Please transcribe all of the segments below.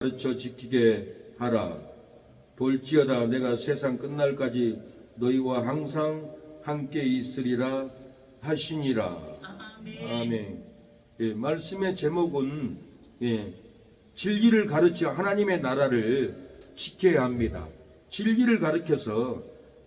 가르쳐 지키게 하라. 볼지어다 내가 세상 끝날까지 너희와 항상 함께 있으리라 하시니라. 아멘. 예, 말씀의 제목은 진리를 가르쳐 하나님의 나라를 지켜야 합니다. 진리를 가르쳐서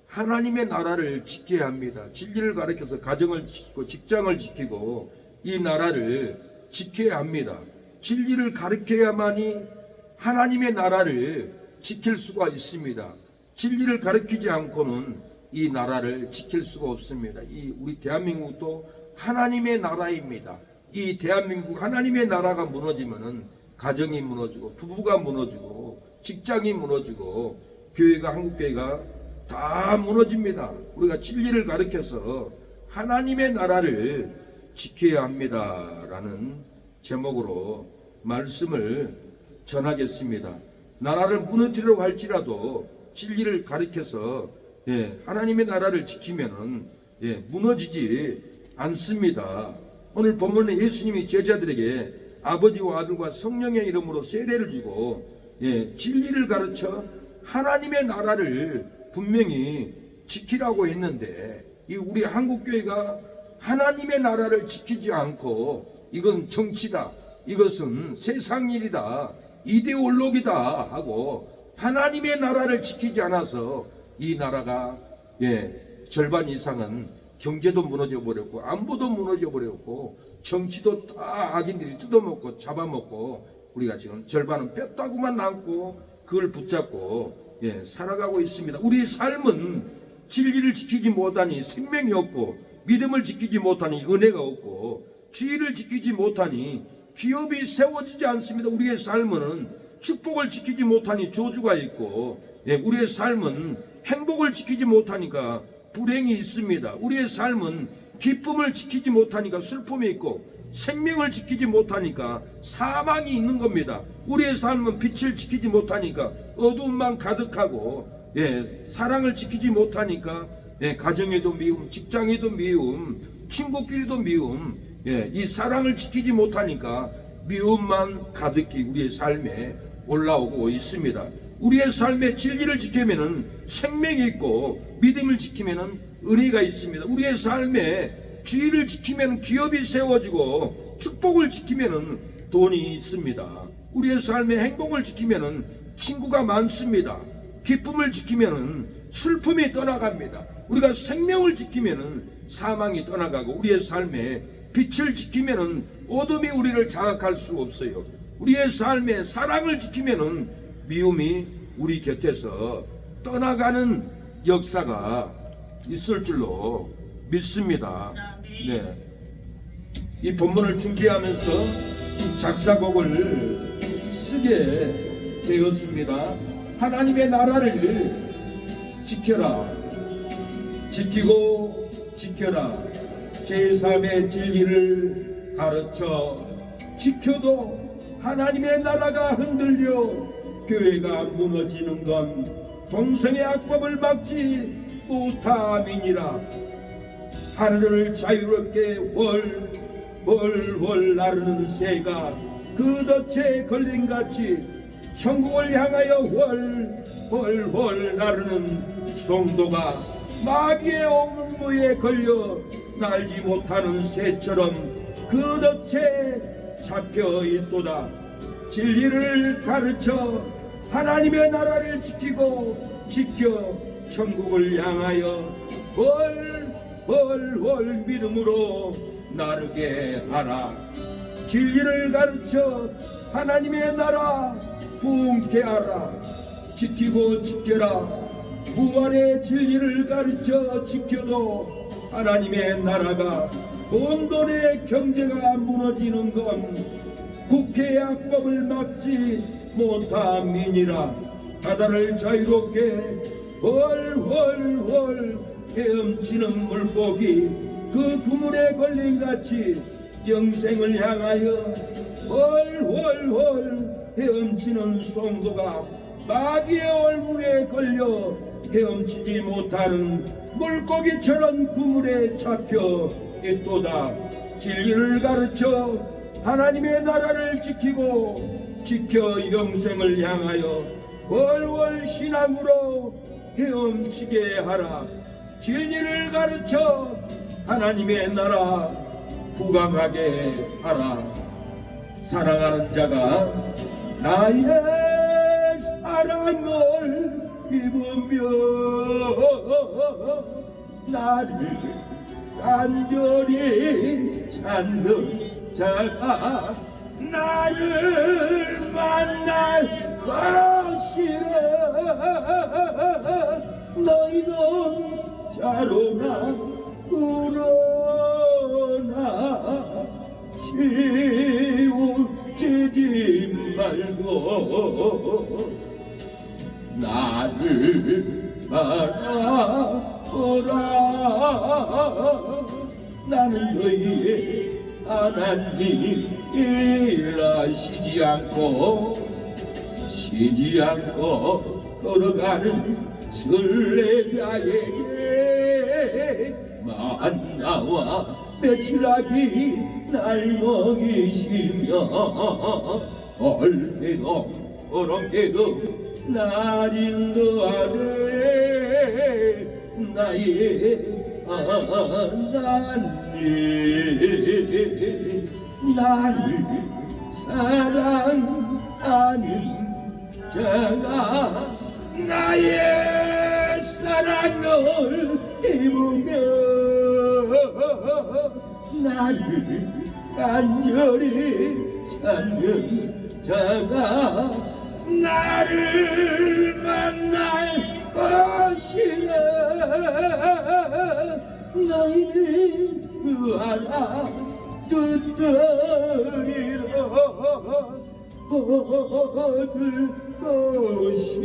하나님의 나라를 지켜야 합니다. 진리를 가르쳐서 가정을 지키고 직장을 지키고 이 나라를 지켜야 합니다. 진리를 가르쳐야만이 하나님의 나라를 지킬 수가 있습니다. 진리를 가르치지 않고는 이 나라를 지킬 수가 없습니다. 우리 대한민국도 하나님의 나라입니다. 이 대한민국 하나님의 나라가 무너지면은 가정이 무너지고 부부가 무너지고 직장이 무너지고 교회가 한국교회가 다 무너집니다. 우리가 진리를 가르쳐서 하나님의 나라를 지켜야 합니다라는 제목으로 말씀을 전하겠습니다. 나라를 무너뜨리려고 할지라도 진리를 가르쳐서 하나님의 나라를 지키면은 무너지지 않습니다. 오늘 본문에 예수님이 제자들에게 아버지와 아들과 성령의 이름으로 세례를 주고 진리를 가르쳐 하나님의 나라를 분명히 지키라고 했는데 우리 한국교회가 하나님의 나라를 지키지 않고 이건 정치다, 이것은 세상 일이다, 이데올로기다 하고 하나님의 나라를 지키지 않아서 이 나라가 절반 이상은 경제도 무너져 버렸고 안보도 무너져 버렸고 정치도 다 악인들이 뜯어먹고 잡아먹고 우리가 지금 절반은 뺐다고만 남고 그걸 붙잡고 살아가고 있습니다. 우리의 삶은 진리를 지키지 못하니 생명이 없고 믿음을 지키지 못하니 은혜가 없고 주의를 지키지 못하니 기업이 세워지지 않습니다. 우리의 삶은 축복을 지키지 못하니 저주가 있고 우리의 삶은 행복을 지키지 못하니까 불행이 있습니다. 우리의 삶은 기쁨을 지키지 못하니까 슬픔이 있고 생명을 지키지 못하니까 사망이 있는 겁니다. 우리의 삶은 빛을 지키지 못하니까 어두움만 가득하고 사랑을 지키지 못하니까 가정에도 미움, 직장에도 미움, 친구끼리도 미움, 이 사랑을 지키지 못하니까 미움만 가득히 우리의 삶에 올라오고 있습니다. 우리의 삶의 진리를 지키면은 생명이 있고 믿음을 지키면은 은혜가 있습니다. 우리의 삶에 주의를 지키면 기업이 세워지고 축복을 지키면은 돈이 있습니다. 우리의 삶의 행복을 지키면은 친구가 많습니다. 기쁨을 지키면은 슬픔이 떠나갑니다. 우리가 생명을 지키면은 사망이 떠나가고 우리의 삶에 빛을 지키면은 어둠이 우리를 장악할 수 없어요. 우리의 삶에 사랑을 지키면은 미움이 우리 곁에서 떠나가는 역사가 있을 줄로 믿습니다. 이 본문을 준비하면서 이 작사곡을 쓰게 되었습니다. 하나님의 나라를 지켜라, 지키고 지켜라. 제3의 진리를 가르쳐 지켜도 하나님의 나라가 흔들려 교회가 무너지는 건 동성의 악법을 막지 못함이니라. 하늘을 자유롭게 월월 나르는 새가 그 덫에 걸림같이 천국을 향하여 월월 나르는 송도가 마귀의 옥무에 걸려 날지 못하는 새처럼 그 덫에 잡혀 있도다. 진리를 가르쳐 하나님의 나라를 지키고 지켜 천국을 향하여 월월 믿음으로 나르게 하라. 진리를 가르쳐 하나님의 나라 부흥케 하라. 지키고 지켜라. 부활의 진리를 가르쳐 지켜도 하나님의 나라가 혼돈의 경제가 무너지는 건 국회의 악법을 막지 못함이니라. 바다를 자유롭게 월월월 헤엄치는 물고기 그 그물에 걸림같이 영생을 향하여 월월월 헤엄치는 송도가 마귀의 올무에 걸려 헤엄치지 못하는 물고기처럼 그물에 잡혀 있도다. 진리를 가르쳐 하나님의 나라를 지키고 지켜 영생을 향하여 월월 신앙으로 헤엄치게 하라. 진리를 가르쳐 하나님의 나라 부강하게 하라. 사랑하는 자가 나의 사랑을 입으며 나를 간절히 찾는 자가 나를 만날 것이라. 너희는 자로나 그러나 치우치지 말고 나를 바라보라. 나는 너희의 하나님이라. 쉬지 않고 걸어가는 순례자에게 만나와 며칠하기 날 먹이시며 얼때도 어렁때도 날 인도하네. 나의 하나님 나를 사랑하는 자가 나의 사랑을 입으며 나를 간절히 찾는 자가 나를 만날 것이라. 너희는 알아듣으리라. 얻을 것이니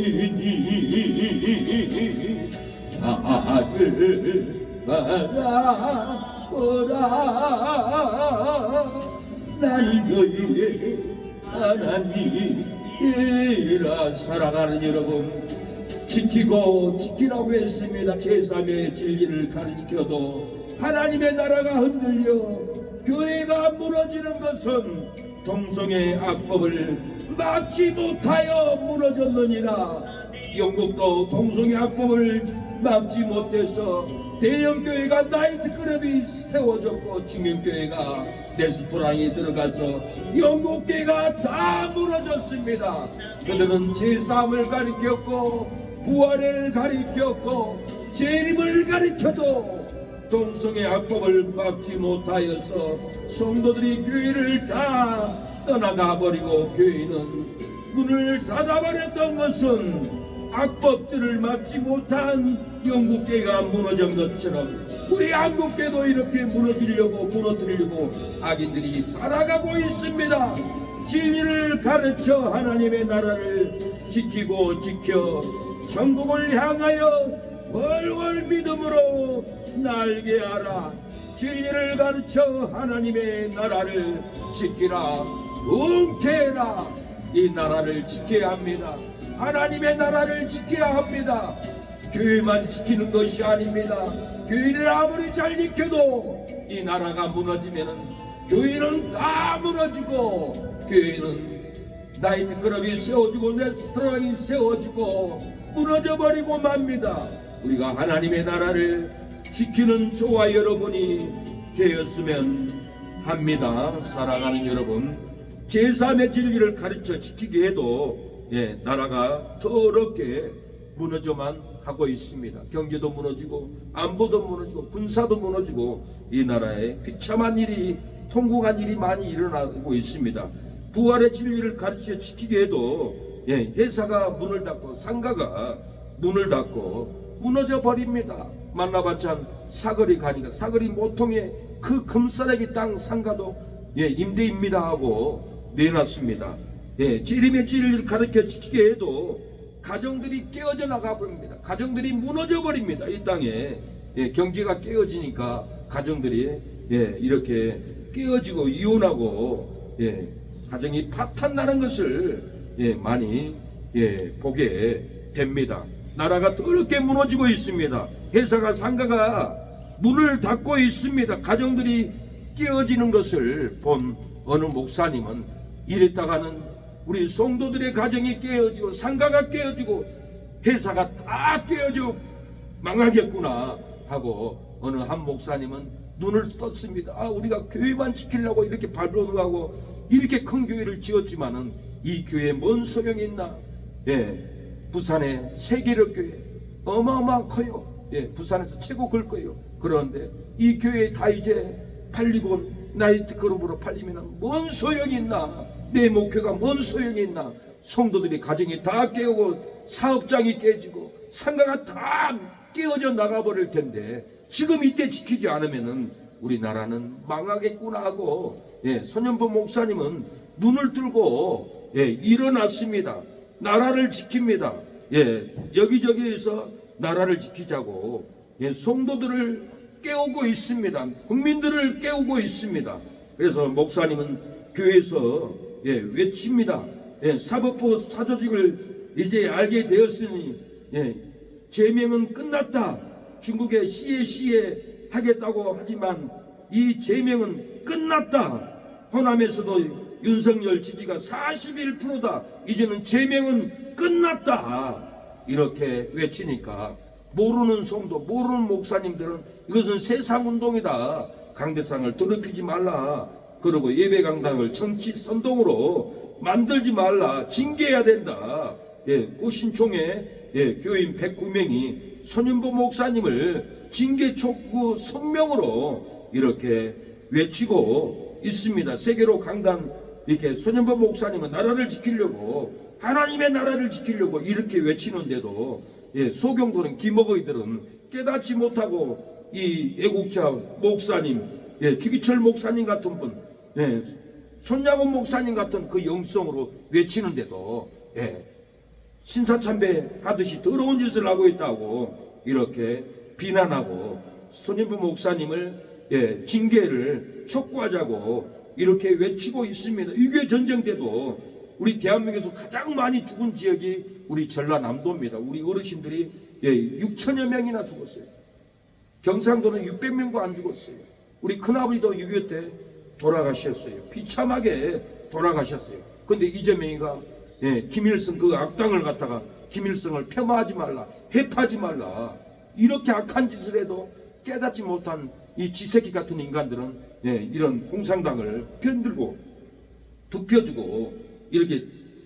나를 바라보라. 나는 너희의 하나님이라. 사랑하는 여러분, 지키라고 했습니다. 제3의 진리를 가르쳐도 하나님의 나라가 흔들려 교회가 무너지는 것은 동성애 악법을 막지 못하여 무너졌느니라. 영국도 동성애 악법을 막지 못해서 대형교회가 나이트클럽이 세워졌고 중형교회가 레스토랑이 들어가서 영국교회가 다 무너졌습니다. 그들은 제3을 가리켰고 부활을 가리켰고 재림을 가리켜도 동성애 악법을 막지 못하여서 성도들이 교회를 다 떠나가 버리고 교회는 문을 닫아버렸던 것은 악법들을 막지 못한 영국교회가 무너진 것처럼 우리 한국교회도 이렇게 무너뜨리려고 악인들이 따라가고 있습니다. 진리를 가르쳐 하나님의 나라를 지키고 지켜 천국을 향하여 월월 믿음으로 날게 하라. 진리를 가르쳐 하나님의 나라를 지키라. 은쾌해라. 이 나라를 지켜야 합니다. 하나님의 나라를 지켜야 합니다. 교회만 지키는 것이 아닙니다. 교회를 아무리 잘 지켜도 이 나라가 무너지면은 교회는 다 무너지고 교회는 나이트클럽이 세워지고 레스토랑이 세워지고 무너져버리고 맙니다. 우리가 하나님의 나라를 지키는 저와 여러분이 되었으면 합니다. 사랑하는 여러분, 제3의 진리를 가르쳐 지키게 해도 나라가 더럽게 무너져만 가고 있습니다. 경제도 무너지고 안보도 무너지고 군사도 무너지고 이 나라에 비참한 일이 통곡한 일이 많이 일어나고 있습니다. 부활의 진리를 가르쳐 지키게 해도 회사가 문을 닫고 상가가 문을 닫고 무너져 버립니다. 만나봤자 사거리 가니까 사거리 모통에 그 금싸레기 땅 상가도 임대입니다 하고 내놨습니다. 재림의 진리를 가르쳐 지키게 해도 가정들이 깨어져 나가 버립니다. 가정들이 무너져 버립니다. 이 땅에 경제가 깨어지니까 가정들이 이렇게 깨어지고 이혼하고 가정이 파탄나는 것을 많이 보게 됩니다. 나라가 더럽게 무너지고 있습니다. 회사가 상가가 문을 닫고 있습니다. 가정들이 깨어지는 것을 본 어느 목사님은 이랬다가는 우리 성도들의 가정이 깨어지고 상가가 깨어지고 회사가 다 깨어지고 망하겠구나 하고 어느 한 목사님은 눈을 떴습니다. 우리가 교회만 지키려고 이렇게 발버둥하고 이렇게 큰 교회를 지었지만은 이 교회에 뭔 소용이 있나? 부산의 세계력교회 어마어마한 커요. 부산에서 최고 클 거예요. 그런데 이 교회 다 이제 팔리고 나이트클럽으로 팔리면 뭔 소용이 있나? 내 목표가 뭔 소용이 있나? 성도들이 가정이 다 깨우고 사업장이 깨지고 상가가 다 깨어져 나가버릴 텐데 지금 이때 지키지 않으면은 우리나라는 망하겠구나 하고 선현보 목사님은 눈을 들고 일어났습니다. 나라를 지킵니다. 여기저기에서 나라를 지키자고 성도들을 깨우고 있습니다. 국민들을 깨우고 있습니다. 그래서 목사님은 교회에서 외칩니다. 사법부 사조직을 이제 알게 되었으니 제명은 끝났다. 중국의 CAC에 하겠다고 하지만 이 제명은 끝났다. 호남에서도 윤석열 지지가 41%다. 이제는 제명은 끝났다. 이렇게 외치니까 모르는 성도, 모르는 목사님들은 이것은 세상운동이다. 강대상을 더럽히지 말라. 그리고 예배강당을 정치 선동으로 만들지 말라. 징계해야 된다. 고신총회 교인 109명이 선현보 목사님을 징계 촉구 성명으로 이렇게 외치고 있습니다. 세계로 강단 이렇게 선현보 목사님은 나라를 지키려고 하나님의 나라를 지키려고 이렇게 외치는데도 소경도는 기먹의들은 깨닫지 못하고 이 애국자 목사님, 주기철 목사님 같은 분, 손양원 목사님 같은 그 영성으로 외치는데도 신사참배 하듯이 더러운 짓을 하고 있다고 이렇게 비난하고 손인부 목사님을 징계를 촉구하자고 이렇게 외치고 있습니다. 6.25 전쟁 때도 우리 대한민국에서 가장 많이 죽은 지역이 우리 전라남도입니다. 우리 어르신들이 6천여 명이나 죽었어요. 경상도는 600명도 안 죽었어요. 우리 큰아버지도 6.25 때 돌아가셨어요. 비참하게 돌아가셨어요. 근데 이재명이가 김일성 그 악당을 갖다가 김일성을 폄하하지 말라, 해파하지 말라, 이렇게 악한 짓을 해도 깨닫지 못한 이 지새끼 같은 인간들은 이런 공산당을 편들고 눕혀주고 이렇게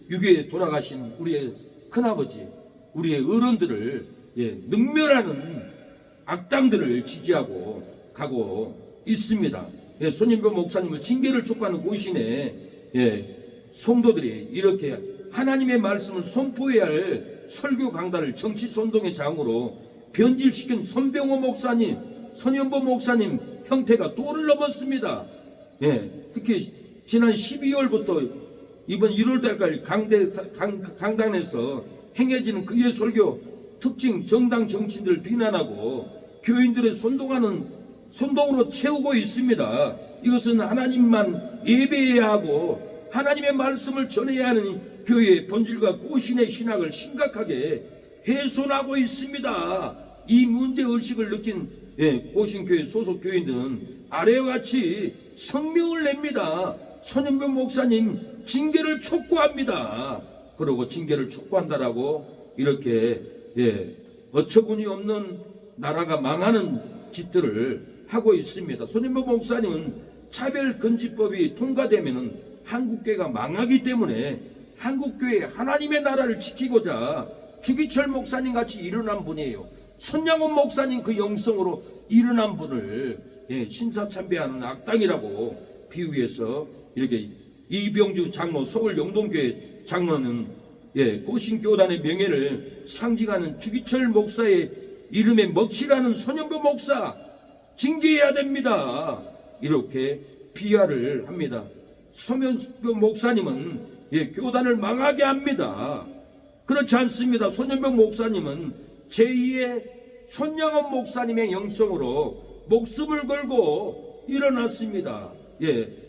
6.25에 돌아가신 우리의 큰아버지, 우리의 어른들을 능멸하는 악당들을 지지하고 가고 있습니다. 손인보 목사님을 징계를 촉구하는 고신에 성도들이 이렇게 하나님의 말씀을 선포해야 할 설교 강단을 정치 선동의 장으로 변질시킨 손병호 목사님, 선현보 목사님 형태가 도를 넘었습니다. 특히 지난 12월부터 이번 1월달까지 강단에서 행해지는 그의 설교 특징 정당 정치인들을 비난하고 교인들의 선동으로 채우고 있습니다. 이것은 하나님만 예배해야 하고 하나님의 말씀을 전해야 하는 교회의 본질과 고신의 신학을 심각하게 훼손하고 있습니다. 이 문제의식을 느낀 고신교회 소속 교인들은 아래와 같이 성명을 냅니다. 손현보 목사님 징계를 촉구합니다. 그리고 징계를 촉구한다라고 이렇게 어처구니 없는 나라가 망하는 짓들을 하고 있습니다. 손현보 목사님은 차별금지법이 통과되면은 한국교회가 망하기 때문에 한국교회 하나님의 나라를 지키고자 주기철 목사님 같이 일어난 분이에요. 손양원 목사님 그 영성으로 일어난 분을 신사참배하는 악당이라고 비유해서 이렇게 이병주 장로, 서울 영동교회 장로는 고신교단의 명예를 상징하는 주기철 목사의 이름에 먹칠하는 손현보 목사 징계해야 됩니다. 이렇게 비하를 합니다. 손현보 목사님은 교단을 망하게 합니다. 그렇지 않습니다. 손현보 목사님은 제2의 손양원 목사님의 영성으로 목숨을 걸고 일어났습니다.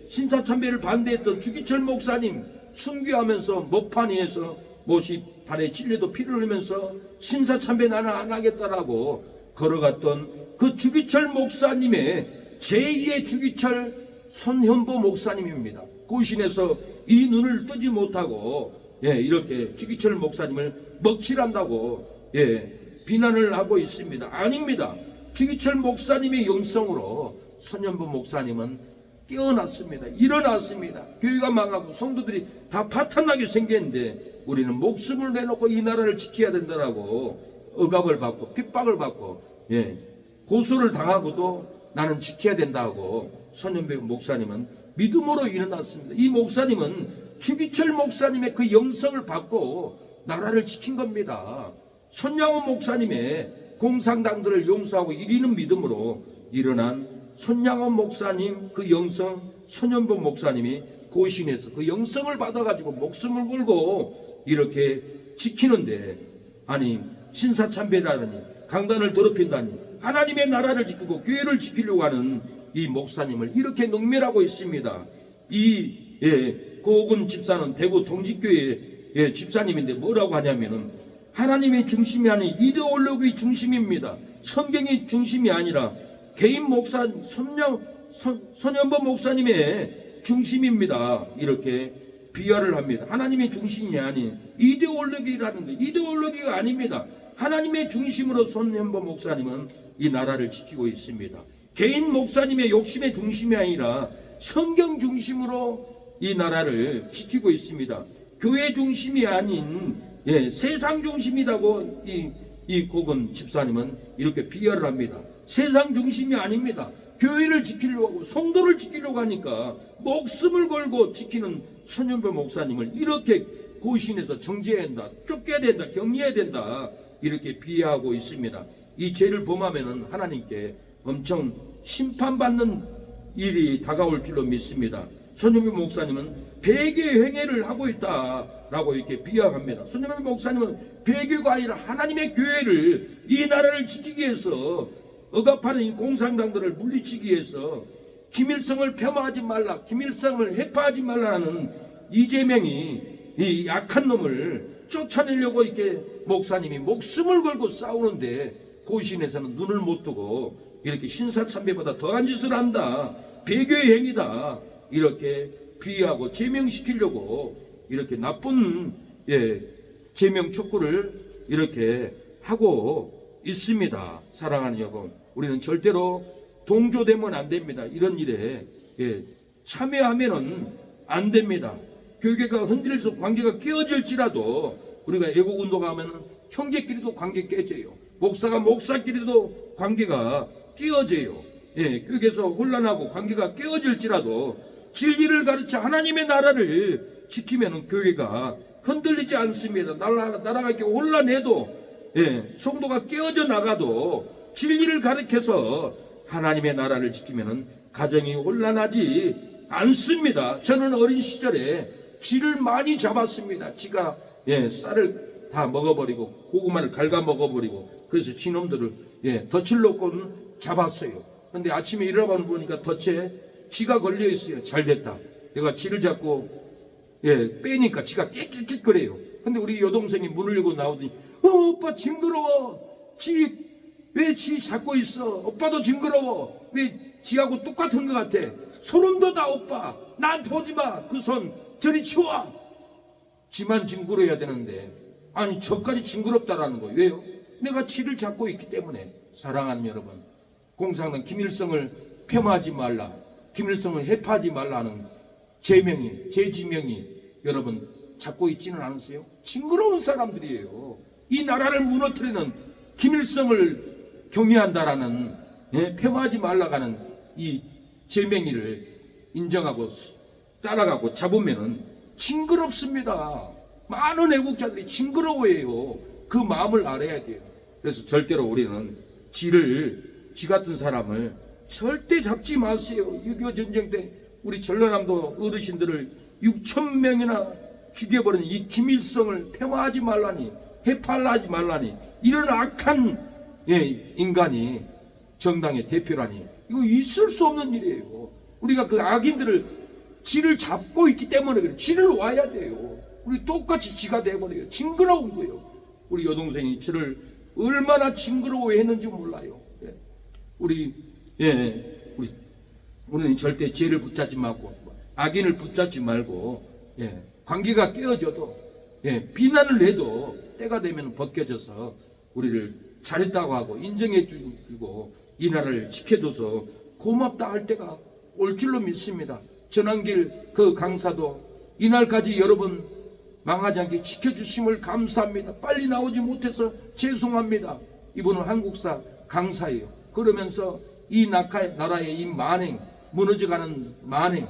신사참배를 반대했던 주기철 목사님 순교하면서 목판 위에서 못이 발에 찔려도 피를 흘리면서 신사참배 나는 안 하겠다라고 걸어갔던 그 주기철 목사님의 제2의 주기철 손현보 목사님입니다. 고신에서 이 눈을 뜨지 못하고 이렇게 주기철 목사님을 먹칠한다고 비난을 하고 있습니다. 아닙니다. 주기철 목사님의 영성으로 손현보 목사님은 깨어났습니다. 일어났습니다. 교회가 망하고 성도들이 다 파탄나게 생겼는데 우리는 목숨을 내놓고 이 나라를 지켜야 된다라고 억압을 받고 핍박을 받고 고소를 당하고도 나는 지켜야 된다고 손현보 목사님은 믿음으로 일어났습니다. 이 목사님은 주기철 목사님의 그 영성을 받고 나라를 지킨 겁니다. 손양원 목사님의 공산당들을 용서하고 이기는 믿음으로 일어난 손양원 목사님 그 영성, 손현보 목사님이 고신에서 그 영성을 받아가지고 목숨을 걸고 이렇게 지키는데, 아니 신사참배라니 강단을 더럽힌다니 하나님의 나라를 지키고 교회를 지키려고 하는 이 목사님을 이렇게 능멸하고 있습니다. 이 고옥은 집사는 대구 동직교회 집사님인데 뭐라고 하냐면은 하나님의 중심이 아닌 이데올로기 중심입니다. 성경이 중심이 아니라 개인 목사 손현보 목사님의 중심입니다. 이렇게 비하를 합니다. 하나님의 중심이 아닌 이데올로기라는 거, 이데올로기가 아닙니다. 하나님의 중심으로 손현보 목사님은 이 나라를 지키고 있습니다. 개인 목사님의 욕심의 중심이 아니라 성경 중심으로 이 나라를 지키고 있습니다. 교회 중심이 아닌 세상 중심이라고 이 고건 집사님은 이렇게 비하를 합니다. 세상 중심이 아닙니다. 교회를 지키려고 하고 성도를 지키려고 하니까 목숨을 걸고 지키는 손현보 목사님을 이렇게 고신해서 정죄해야 된다, 쫓겨야 된다, 격리해야 된다, 이렇게 비하하고 있습니다. 이 죄를 범하면은 하나님께 엄청 심판받는 일이 다가올 줄로 믿습니다. 손현보 목사님은 배교 행위를 하고 있다라고 이렇게 비하합니다. 손현보 목사님은 배교가 아니라 하나님의 교회를, 이 나라를 지키기 위해서 억압하는 이 공산당들을 물리치기 위해서 김일성을 폄하하지 말라, 김일성을 해파하지 말라는 이재명이 이 약한 놈을 쫓아내려고 이렇게 목사님이 목숨을 걸고 싸우는데 고신에서는 눈을 못 뜨고 이렇게 신사참배보다 더한 짓을 한다, 배교의 행위다, 이렇게 비하하고 제명시키려고 이렇게 나쁜 제명 촉구를 이렇게 하고 있습니다. 사랑하는 여러분, 우리는 절대로 동조되면 안 됩니다. 이런 일에 참여하면은 안 됩니다. 교회가 흔들려서 관계가 깨어질지라도 우리가 애국운동하면 형제끼리도 관계 깨져요. 목사가 목사끼리도 관계가 깨어져요. 교회에서 혼란하고 관계가 깨어질지라도 진리를 가르쳐 하나님의 나라를 지키면 교회가 흔들리지 않습니다. 나라가 이렇게 혼란해도 성도가 깨어져 나가도 진리를 가르쳐서 하나님의 나라를 지키면 가정이 혼란하지 않습니다. 저는 어린 시절에 쥐를 많이 잡았습니다. 쥐가 쌀을 다 먹어버리고 고구마를 갉아 먹어버리고, 그래서 쥐놈들을 덫을 놓고는 잡았어요. 근데 아침에 일어나 보니까 덫에 쥐가 걸려 있어요. 잘 됐다. 내가 쥐를 잡고 빼니까 쥐가 깨끗거려요. 근데 우리 여동생이 문을 열고 나오더니 오빠 징그러워. 왜 쥐 잡고 있어? 오빠도 징그러워. 왜 쥐하고 똑같은 것 같아? 소름 돋아 오빠. 나한테 오지 마. 그 손 저리 치워. 쥐만 징그러워야 되는데 아니 저까지 징그럽다라는 거예요. 왜요? 내가 쥐를 잡고 있기 때문에. 사랑하는 여러분, 공산당 김일성을 폄하하지 말라, 김일성을 해파하지 말라는 제지명이 여러분 잡고 있지는 않으세요? 징그러운 사람들이에요. 이 나라를 무너뜨리는, 김일성을 경외한다라는 폄하하지 말라가는 이 제명이를 인정하고 따라가고 잡으면은 징그럽습니다. 많은 애국자들이 징그러워해요. 그 마음을 알아야 돼요. 그래서 절대로 우리는 쥐 같은 사람을 절대 잡지 마세요. 6.25 전쟁 때 우리 전라남도 어르신들을 6,000명이나 죽여버린 이 김일성을 폄하하지 말라니, 해파하지 말라니, 이런 악한 인간이 정당의 대표라니, 이거 있을 수 없는 일이에요. 우리가 그 악인들을, 쥐를 잡고 있기 때문에 그래요. 쥐를 와야 돼요. 우리 똑같이 쥐가 돼버려요. 징그러운 거예요. 우리 여동생이 쥐를 얼마나 징그러워했는지 몰라요. 우리는 절대 죄를 붙잡지 말고, 악인을 붙잡지 말고 예, 관계가 깨어져도 비난을 해도 때가 되면 벗겨져서 우리를 잘했다고 하고 인정해 주고 이 나라를 지켜줘서 고맙다 할 때가 올 줄로 믿습니다. 전환길 그 강사도 이날까지 여러분 망하지 않게 지켜주심을 감사합니다. 빨리 나오지 못해서 죄송합니다. 이분은 한국사 강사예요. 그러면서 이 나라의 이 만행, 무너져가는 만행,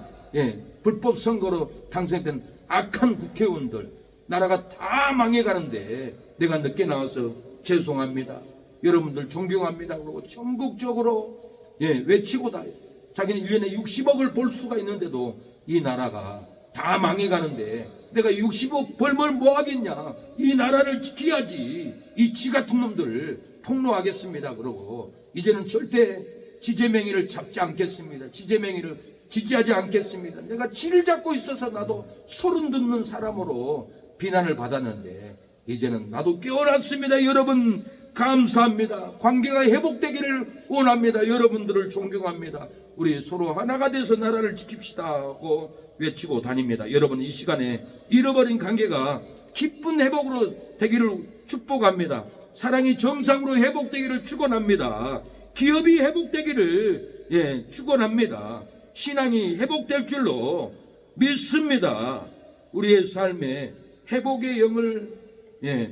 불법 선거로 당선된 악한 국회의원들, 나라가 다 망해가는데 내가 늦게 나와서 죄송합니다. 여러분들 존경합니다. 그러고 전국적으로 외치고 다요. 자기는 1년에 60억을 벌 수가 있는데도 이 나라가 다 망해가는데 내가 60억 벌면 뭐 하겠냐. 이 나라를 지켜야지. 이 쥐 같은 놈들 폭로하겠습니다. 그러고 이제는 절대 지제맹이를 잡지 않겠습니다. 지제맹이를 지지하지 않겠습니다. 내가 쥐를 잡고 있어서 나도 소름 돋는 사람으로 비난을 받았는데 이제는 나도 깨어났습니다. 여러분 감사합니다. 관계가 회복되기를 원합니다. 여러분들을 존경합니다. 우리 서로 하나가 돼서 나라를 지킵시다 하고 외치고 다닙니다. 여러분 이 시간에 잃어버린 관계가 기쁜 회복으로 되기를 축복합니다. 사랑이 정상으로 회복되기를 축원합니다. 기업이 회복되기를 축원합니다. 신앙이 회복될 줄로 믿습니다. 우리의 삶에 회복의 영을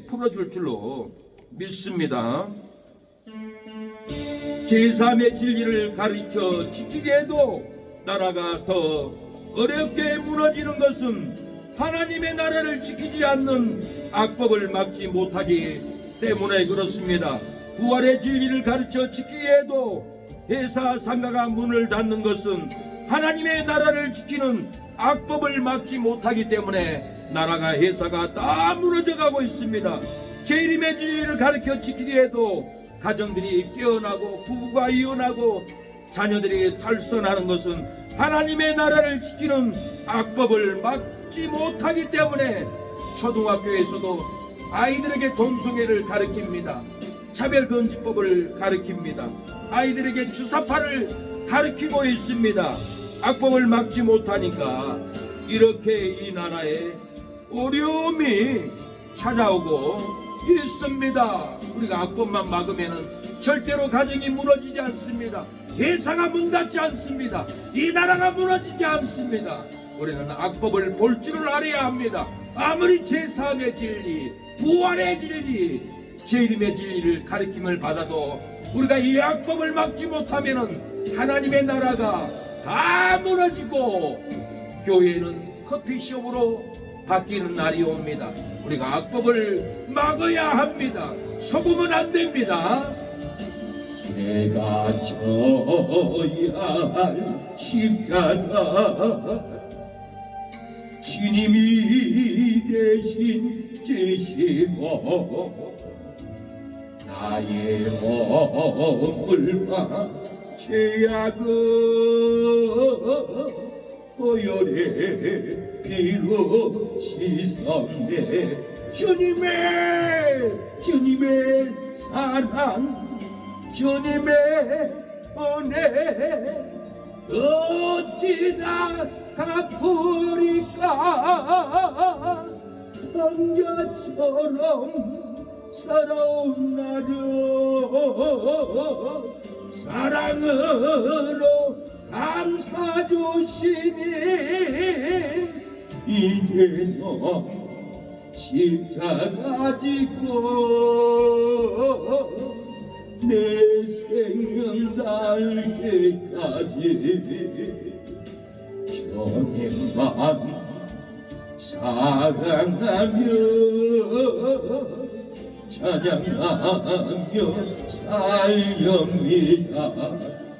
풀어줄 줄로 믿습니다. 제3의 진리를 가르쳐 지키게 해도 나라가 더 어렵게 무너지는 것은 하나님의 나라를 지키지 않는 악법을 막지 못하기 때문에 그렇습니다. 부활의 진리를 가르쳐 지키게 해도 회사 상가가 문을 닫는 것은 하나님의 나라를 지키는 악법을 막지 못하기 때문에 나라가 회사가 다 무너져가고 있습니다. 재림의 진리를 가르쳐 지키게 해도 가정들이 깨어나고 부부가 이혼하고 자녀들이 탈선하는 것은 하나님의 나라를 지키는 악법을 막지 못하기 때문에 초등학교에서도 아이들에게 동성애를 가르칩니다. 차별금지법을 가르칩니다. 아이들에게 주사파를 가르치고 있습니다. 악법을 막지 못하니까 이렇게 이 나라에 어려움이 찾아오고 있습니다. 우리가 악법만 막으면 절대로 가정이 무너지지 않습니다. 회사가 문 닫지 않습니다. 이 나라가 무너지지 않습니다. 우리는 악법을 볼 줄을 알아야 합니다. 아무리 제3의 진리, 부활의 진리, 재림의 진리를 가르침을 받아도 우리가 이 악법을 막지 못하면 하나님의 나라가 다 무너지고 교회는 커피숍으로 바뀌는 날이 옵니다. 우리가 악법을 막아야 합니다. 속으면 안 됩니다. 내가 져야 할 십자가 주님이 대신 지시고 나의 허물과 죄악은 보혈의 피로 씻었네. 주님의 사랑, 주님의 은혜 어찌다 갚으리까. 왕자처럼 살아온 나를 사랑으로 감싸주시니 이제는 십자가 지고 내 생명 달 때까지 주님만 사랑하며 찬양하며 살렵니다.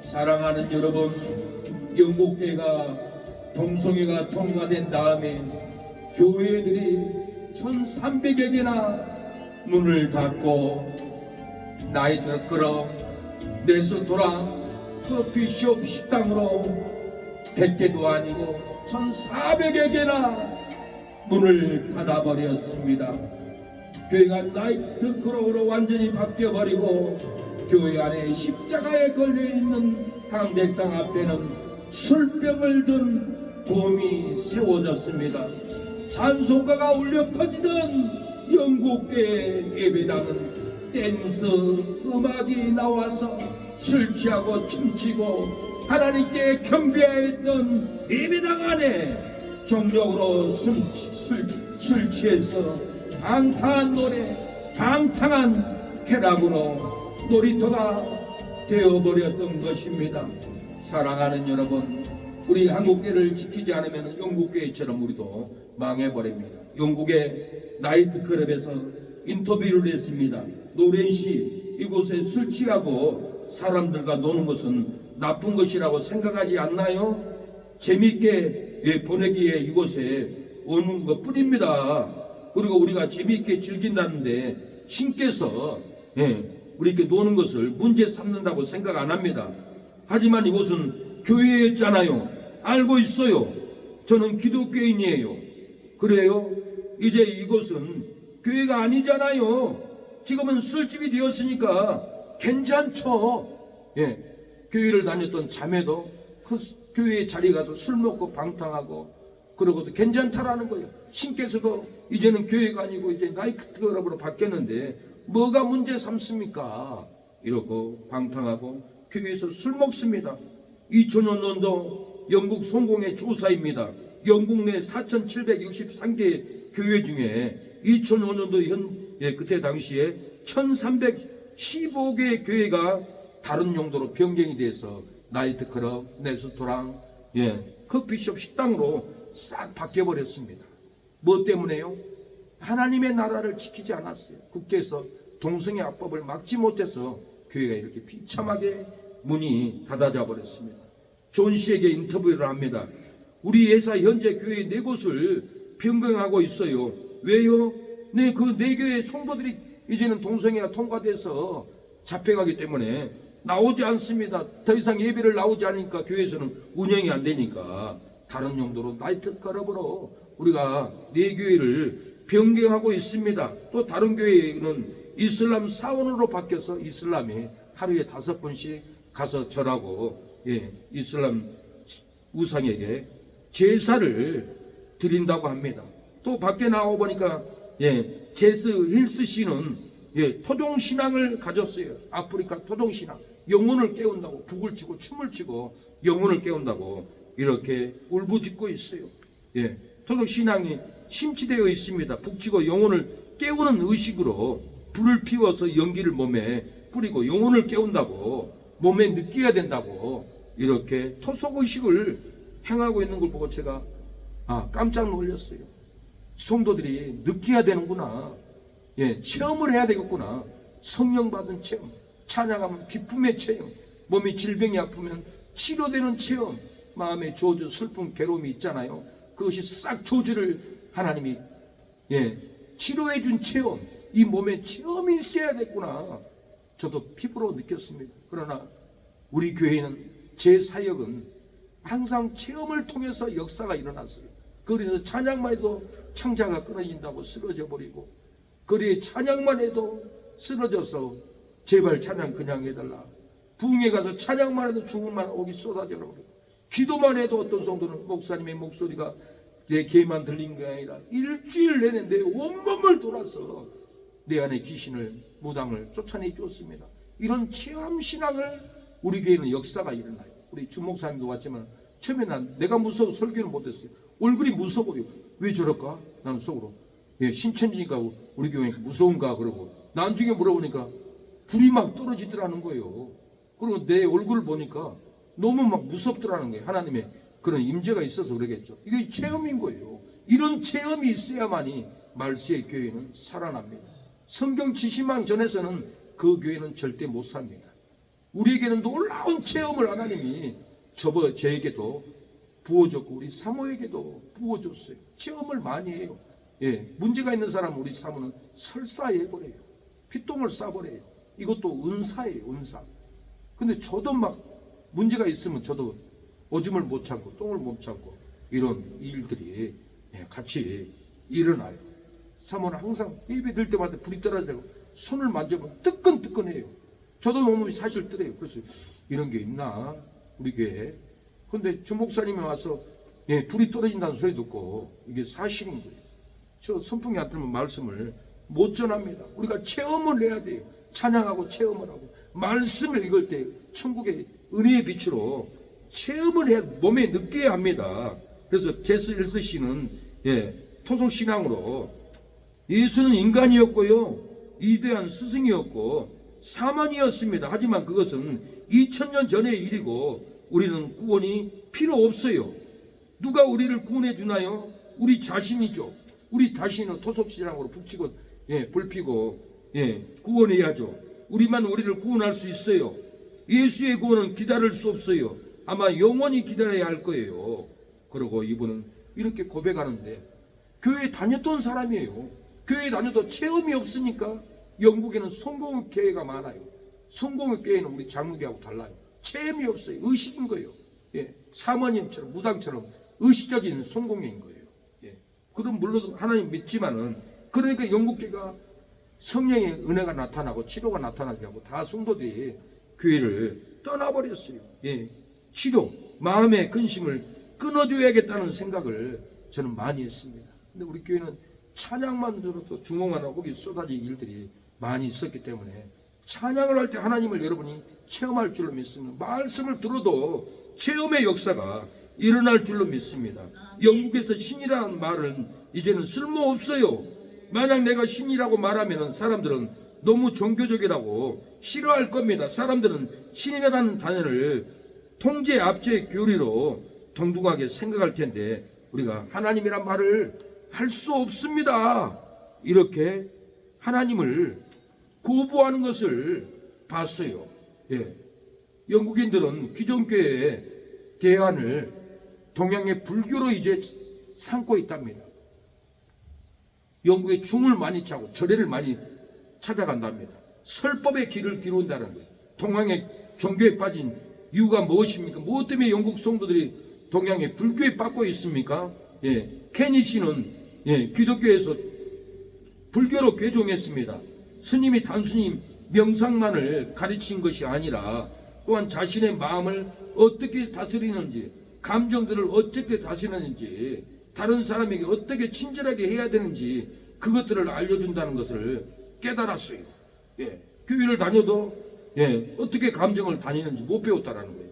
사랑하는 여러분, 영국회가 동성애가 통과된 다음에 교회들이 1300여 개나 문을 닫고 나이트 클럽, 레스토랑, 커피숍, 식당으로 100개도 아니고 1400여 개나 문을 닫아버렸습니다. 교회가 나이트 클럽으로 완전히 바뀌어버리고 교회 안에 십자가에 걸려있는 강대상 앞에는 술병을 든 곰이 세워졌습니다. 찬송가가 울려 퍼지던 영국계 예배당은 댄스 음악이 나와서 술 취하고 춤추고 하나님께 경배했던 예배당 안에 정력으로 술 취해서 방탕한 노래, 방탕한 쾌락으로 놀이터가 되어버렸던 것입니다. 사랑하는 여러분, 우리 한국계를 지키지 않으면 영국계처럼 우리도 망해버립니다. 영국의 나이트클럽에서 인터뷰를 했습니다. 노렌씨, 이곳에 술 취하고 사람들과 노는 것은 나쁜 것이라고 생각하지 않나요? 재미있게 보내기에 이곳에 오는 것 뿐입니다. 그리고 우리가 재미있게 즐긴다는데 신께서 우리에게 노는 것을 문제 삼는다고 생각 안 합니다. 하지만 이곳은 교회였잖아요. 알고 있어요. 저는 기독교인이에요. 그래요? 이제 이곳은 교회가 아니잖아요. 지금은 술집이 되었으니까 괜찮죠. 교회를 다녔던 자매도 그 교회 자리에 가서 술 먹고 방탕하고 그러고도 괜찮다라는 거예요. 신께서도 이제는 교회가 아니고 이제 나이트클럽으로 바뀌었는데 뭐가 문제 삼습니까? 이러고 방탕하고 교회에서 술 먹습니다. 2000년도 영국 성공의 조사입니다. 영국 내 4,763개 교회 중에 2005년도 그때 당시에 1,315개의 교회가 다른 용도로 변경이 돼서 나이트클럽, 레스토랑, 커피숍, 식당으로 싹 바뀌어버렸습니다. 뭐 때문에요? 하나님의 나라를 지키지 않았어요. 국회에서 동성애 합법을 막지 못해서 교회가 이렇게 비참하게 문이 닫아져 버렸습니다. 존 씨에게 인터뷰를 합니다. 우리 회사 현재 교회 4곳을 변경하고 있어요. 왜요? 그 4교회 성도들이 이제는 동성애가 통과돼서 잡혀가기 때문에 나오지 않습니다. 더 이상 예배를 나오지 않으니까 교회에서는 운영이 안 되니까 다른 용도로 나이트클럽으로 우리가 4교회를 변경하고 있습니다. 또 다른 교회는 이슬람 사원으로 바뀌어서 이슬람이 하루에 5번씩 가서 절하고 이슬람 우상에게 제사를 드린다고 합니다. 또 밖에 나와 보니까 제스 힐스 씨는 토종신앙을 가졌어요. 아프리카 토종신앙. 영혼을 깨운다고 북을 치고 춤을 추고 영혼을 깨운다고 이렇게 울부짖고 있어요. 토종신앙이 심취되어 있습니다. 북치고 영혼을 깨우는 의식으로 불을 피워서 연기를 몸에 뿌리고 영혼을 깨운다고 몸에 느껴야 된다고 이렇게 토속의식을 행하고 있는 걸 보고 제가 깜짝 놀랐어요. 성도들이 느껴야 되는구나. 체험을 해야 되겠구나. 성령 받은 체험, 찬양하면 기쁨의 체험, 몸이 질병이 아프면 치료되는 체험, 마음에 저주, 슬픔, 괴로움이 있잖아요. 그것이 싹 저주를 하나님이 치료해 준 체험, 이 몸에 체험이 있어야겠구나. 저도 피부로 느꼈습니다. 그러나 우리 교회는 제 사역은 항상 체험을 통해서 역사가 일어났어요. 그래서 찬양만 해도 창자가 끊어진다고 쓰러져 버리고, 그리에 찬양만 해도 쓰러져서 제발 찬양 그냥 해달라. 부흥에 가서 찬양만 해도 죽음만 오기 쏟아져 버리고, 기도만 해도 어떤 성도는 목사님의 목소리가 내 귀에만 들린 게 아니라 일주일 내내 내 온몸을 돌아서 내 안에 귀신을 무당을 쫓아내 줬습니다. 이런 체험신앙을 우리 교회는 역사가 일어나요. 우리 주목사님도 왔지만 처음에 내가 무서워 설교를 못했어요. 얼굴이 무서워요. 왜 저럴까? 나는 속으로 신천지니까 우리 교회니까 무서운가 그러고, 나중에 물어보니까 불이 막 떨어지더라는 거예요. 그리고 내 얼굴을 보니까 너무 막 무섭더라는 거예요. 하나님의 그런 임재가 있어서 그러겠죠. 이게 체험인 거예요. 이런 체험이 있어야만이 말세의 교회는 살아납니다. 성경 70만 전에서는 그 교회는 절대 못 삽니다. 우리에게는 놀라운 체험을 하나님이 저에게도 부어줬고 우리 사모에게도 부어줬어요. 체험을 많이 해요. 문제가 있는 사람은 우리 사모는 설사해버려요. 피똥을 싸버려요. 이것도 은사예요, 은사. 근데 저도 막 문제가 있으면 저도 오줌을 못 참고 똥을 못 참고 이런 일들이 같이 일어나요. 사모는 항상 예배 들 때마다 불이 떨어지고 손을 만져보면 뜨끈뜨끈해요. 저도 몸이 사실 뜨래요. 그래서 이런 게 있나 우리 교회에. 근데 주목사님이 와서 불이 떨어진다는 소리 듣고 이게 사실인 거예요. 저 선풍기 안 틀면 말씀을 못 전합니다. 우리가 체험을 해야 돼요. 찬양하고 체험을 하고 말씀을 읽을 때 천국의 은혜의 빛으로 체험을 해 몸에 느껴야 합니다. 그래서 제스 일스 씨는 토속 신앙으로 예수는 인간이었고요, 위대한 스승이었고 사만이었습니다. 하지만 그것은 2000년 전의 일이고 우리는 구원이 필요 없어요. 누가 우리를 구원해 주나요? 우리 자신이죠. 우리 자신은 토속 신앙으로 붙이고 불 피고 구원해야죠. 우리만 우리를 구원할 수 있어요. 예수의 구원은 기다릴 수 없어요. 아마 영원히 기다려야 할 거예요. 그리고 이분은 이렇게 고백하는데 교회 다녔던 사람이에요. 교회 다녀도 체험이 없으니까 영국에는 성공교회가 많아요. 성공교회는 우리 장로교하고 달라요. 체험이 없어요. 의식인 거예요. 사모님처럼 무당처럼 의식적인 성공인 거예요. 그럼 물론 하나님 믿지만은 그러니까 영국교회가 성령의 은혜가 나타나고 치료가 나타나게 하고 다 성도들이 교회를 떠나버렸어요. 치료, 마음의 근심을 끊어줘야겠다는 생각을 저는 많이 했습니다. 근데 우리 교회는 찬양만 들어도 중홍만 하고 거기 쏟아질 일들이 많이 있었기 때문에 찬양을 할 때 하나님을 여러분이 체험할 줄로 믿습니다. 말씀을 들어도 체험의 역사가 일어날 줄로 믿습니다. 영국에서 신이라는 말은 이제는 쓸모없어요. 만약 내가 신이라고 말하면 사람들은 너무 종교적이라고 싫어할 겁니다. 사람들은 신이라는 단어를 통제 압제의 교리로 동등하게 생각할 텐데 우리가 하나님이란 말을 할 수 없습니다. 이렇게 하나님을 거부하는 것을 봤어요. 영국인들은 기존교회의 대안을 동양의 불교로 이제 삼고 있답니다. 영국에 중을 많이 차고 절에를 많이 찾아간답니다. 설법의 길을 기른다는 거예요. 동양의 종교에 빠진 이유가 무엇입니까? 무엇 때문에 영국 성도들이 동양의 불교에 빠져 있습니까? 케니 씨는 기독교에서 불교로 개종했습니다. 스님이 단순히 명상만을 가르친 것이 아니라 또한 자신의 마음을 어떻게 다스리는지, 감정들을 어떻게 다스리는지, 다른 사람에게 어떻게 친절하게 해야 되는지 그것들을 알려준다는 것을 깨달았어요. 교회를 다녀도 어떻게 감정을 다니는지 못 배웠다라는 거예요.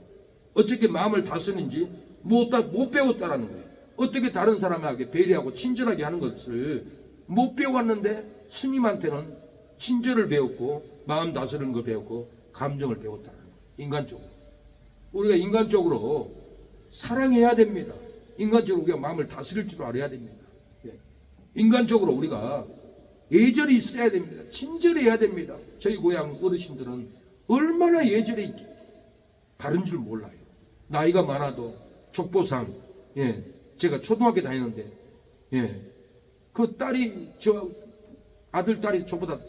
어떻게 마음을 다스리는지 못 배웠다라는 거예요. 어떻게 다른 사람에게 배려하고 친절하게 하는 것을 못 배웠는데 스님한테는 친절을 배웠고 마음 다스리는 걸 배웠고 감정을 배웠다는 거예요. 인간적으로. 우리가 인간적으로 사랑해야 됩니다. 인간적으로 우리가 마음을 다스릴 줄 알아야 됩니다. 인간적으로 우리가 예절이 있어야 됩니다. 친절해야 됩니다. 저희 고향 어르신들은 얼마나 예절이 바른 줄 몰라요. 나이가 많아도 족보상 제가 초등학교 다니는데 그 딸이 저 아들 딸이 저보다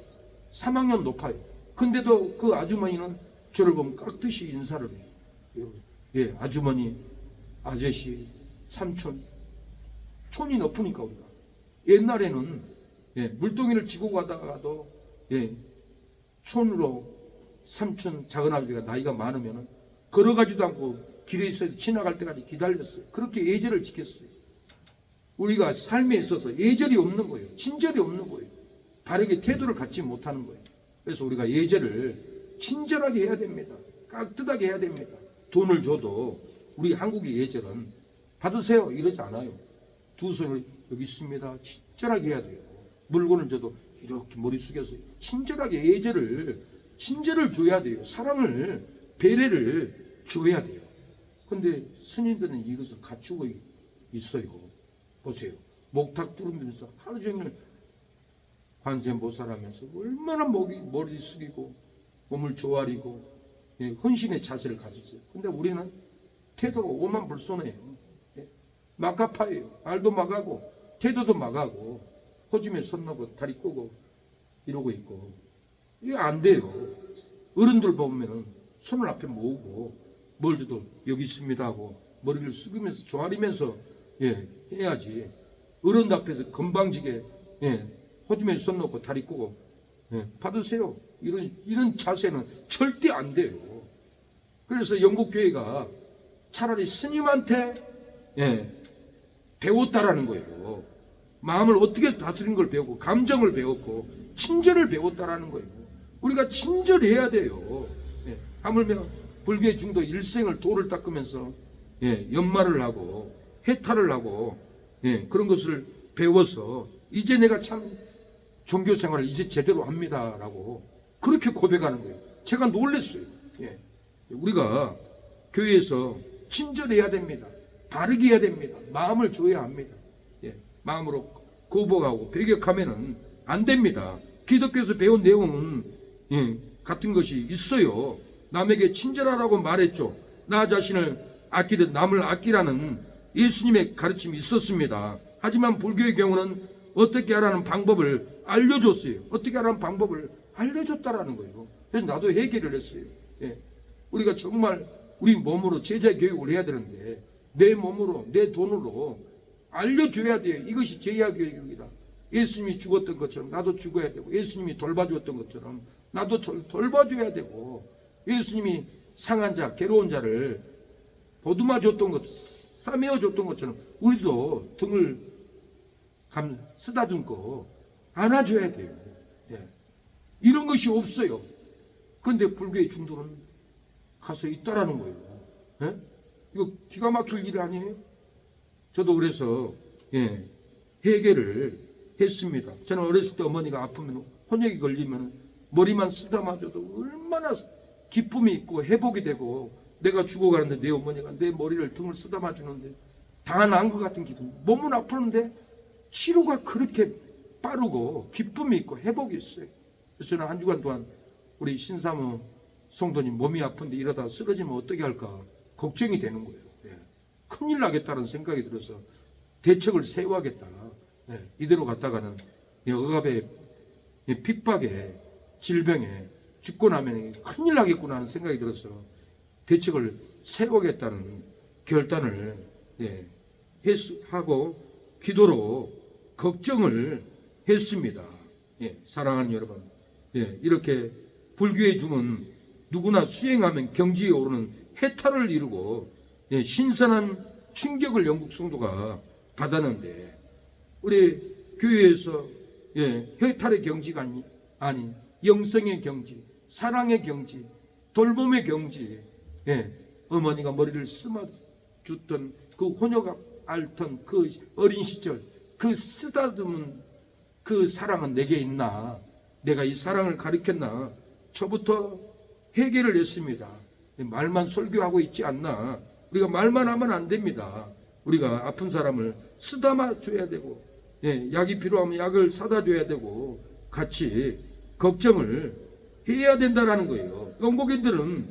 3학년 높아요. 근데도 그 아주머니는 저를 보면 깍듯이 인사를 해요. 아주머니, 아저씨, 삼촌. 촌이 높으니까 우리가 옛날에는 물동이를 지고 가다가도 촌으로 삼촌, 작은아버지가 나이가 많으면 걸어가지도 않고 길에 있어서 지나갈 때까지 기다렸어요. 그렇게 예절을 지켰어요. 우리가 삶에 있어서 예절이 없는 거예요. 친절이 없는 거예요. 바르게 태도를 갖지 못하는 거예요. 그래서 우리가 예절을 친절하게 해야 됩니다. 깍듯하게 해야 됩니다. 돈을 줘도 우리 한국의 예절은 받으세요 이러지 않아요. 두 손을 여기 있습니다. 친절하게 해야 돼요. 물건을 줘도 이렇게 머리 숙여서 친절하게 친절을 줘야 돼요. 사랑을, 배려를 줘야 돼요. 근데 스님들은 이것을 갖추고 있어요. 보세요. 목탁 두르면서 하루 종일 관세음보살하면서 얼마나 머리 숙이고 몸을 조아리고 헌신의 자세를 가졌어요. 근데 우리는 태도가 오만불손해요. 막가파예요. 말도 막하고 태도도 막하고 호즘에 손 놓고 다리 꼬고 이러고 있고 이거 안 돼요. 어른들 보면은 손을 앞에 모으고 뭘 줘도 여기 있습니다 하고 머리를 숙이면서 조아리면서 해야지. 어른 앞에서 건방지게 호즘에 손 놓고 다리 꼬고 받으세요. 이런 자세는 절대 안 돼요. 그래서 영국 교회가 차라리 스님한테 배웠다라는 거예요. 마음을 어떻게 다스리는 걸 배웠고, 감정을 배웠고, 친절을 배웠다라는 거예요. 우리가 친절해야 돼요. 예, 하물며 불교의 중도 일생을 돌을 닦으면서 연말을 하고 해탈을 하고 그런 것을 배워서 이제 내가 참 종교 생활을 이제 제대로 합니다라고 그렇게 고백하는 거예요. 제가 놀랐어요. 우리가 교회에서 친절해야 됩니다. 바르게 해야 됩니다. 마음을 줘야 합니다. 마음으로 거부하고 배격하면은 안 됩니다. 기독교에서 배운 내용은 같은 것이 있어요. 남에게 친절하라고 말했죠. 나 자신을 아끼듯 남을 아끼라는 예수님의 가르침이 있었습니다. 하지만 불교의 경우는 어떻게 하라는 방법을 알려줬어요. 어떻게 하라는 방법을 알려줬다라는 거예요. 그래서 나도 해결을 했어요. 우리가 정말 우리 몸으로 제자 교육을 해야 되는데 내 몸으로 내 돈으로 알려줘야 돼요. 이것이 제야 교육이다. 예수님이 죽었던 것처럼 나도 죽어야 되고, 예수님이 돌봐주었던 것처럼 나도 돌봐줘야 되고, 예수님이 상한 자, 괴로운 자를 보듬어 줬던 것, 싸매어 줬던 것처럼 우리도 등을 쓰다듬고 안아줘야 돼요. 이런 것이 없어요. 그런데 불교의 중도는 가서 있다라는 거예요. 이거 기가 막힐 일 아니에요? 저도 그래서 해결을 했습니다. 저는 어렸을 때 어머니가 아프면 혼역이 걸리면 머리만 쓰다마줘도 얼마나 기쁨이 있고 회복이 되고, 내가 죽어가는데 내 어머니가 내 머리를 등을 쓰다마주는데 다 나은 것 같은 기분. 몸은 아프는데 치료가 그렇게 빠르고 기쁨이 있고 회복이 있어요. 그래서 저는 한 주간 동안 우리 신사모 성도님 몸이 아픈데 이러다 쓰러지면 어떻게 할까 걱정이 되는 거예요. 큰일 나겠다는 생각이 들어서 대책을 세워야겠다. 이대로 갔다가는 억압에 핍박에 질병에 죽고 나면 큰일 나겠구나 하는 생각이 들어서 대책을 세우겠다는 결단을 하고 기도로 걱정을 했습니다. 사랑하는 여러분, 이렇게 불교의 중은 누구나 수행하면 경지에 오르는 해탈을 이루고 신선한 충격을 영국 성도가 받았는데, 우리 교회에서 해탈의 경지가 아닌 영성의 경지, 사랑의 경지, 돌봄의 경지, 어머니가 머리를 쓰마줬던 그 혼혈 앓던 그 어린 시절, 그 쓰다듬은 그 사랑은 내게 있나? 내가 이 사랑을 가르쳤나? 저부터 해결을 했습니다. 말만 설교하고 있지 않나? 우리가 말만 하면 안 됩니다. 우리가 아픈 사람을 쓰다마 줘야 되고, 약이 필요하면 약을 사다 줘야 되고, 같이 걱정을 해야 된다는 거예요. 영국인들은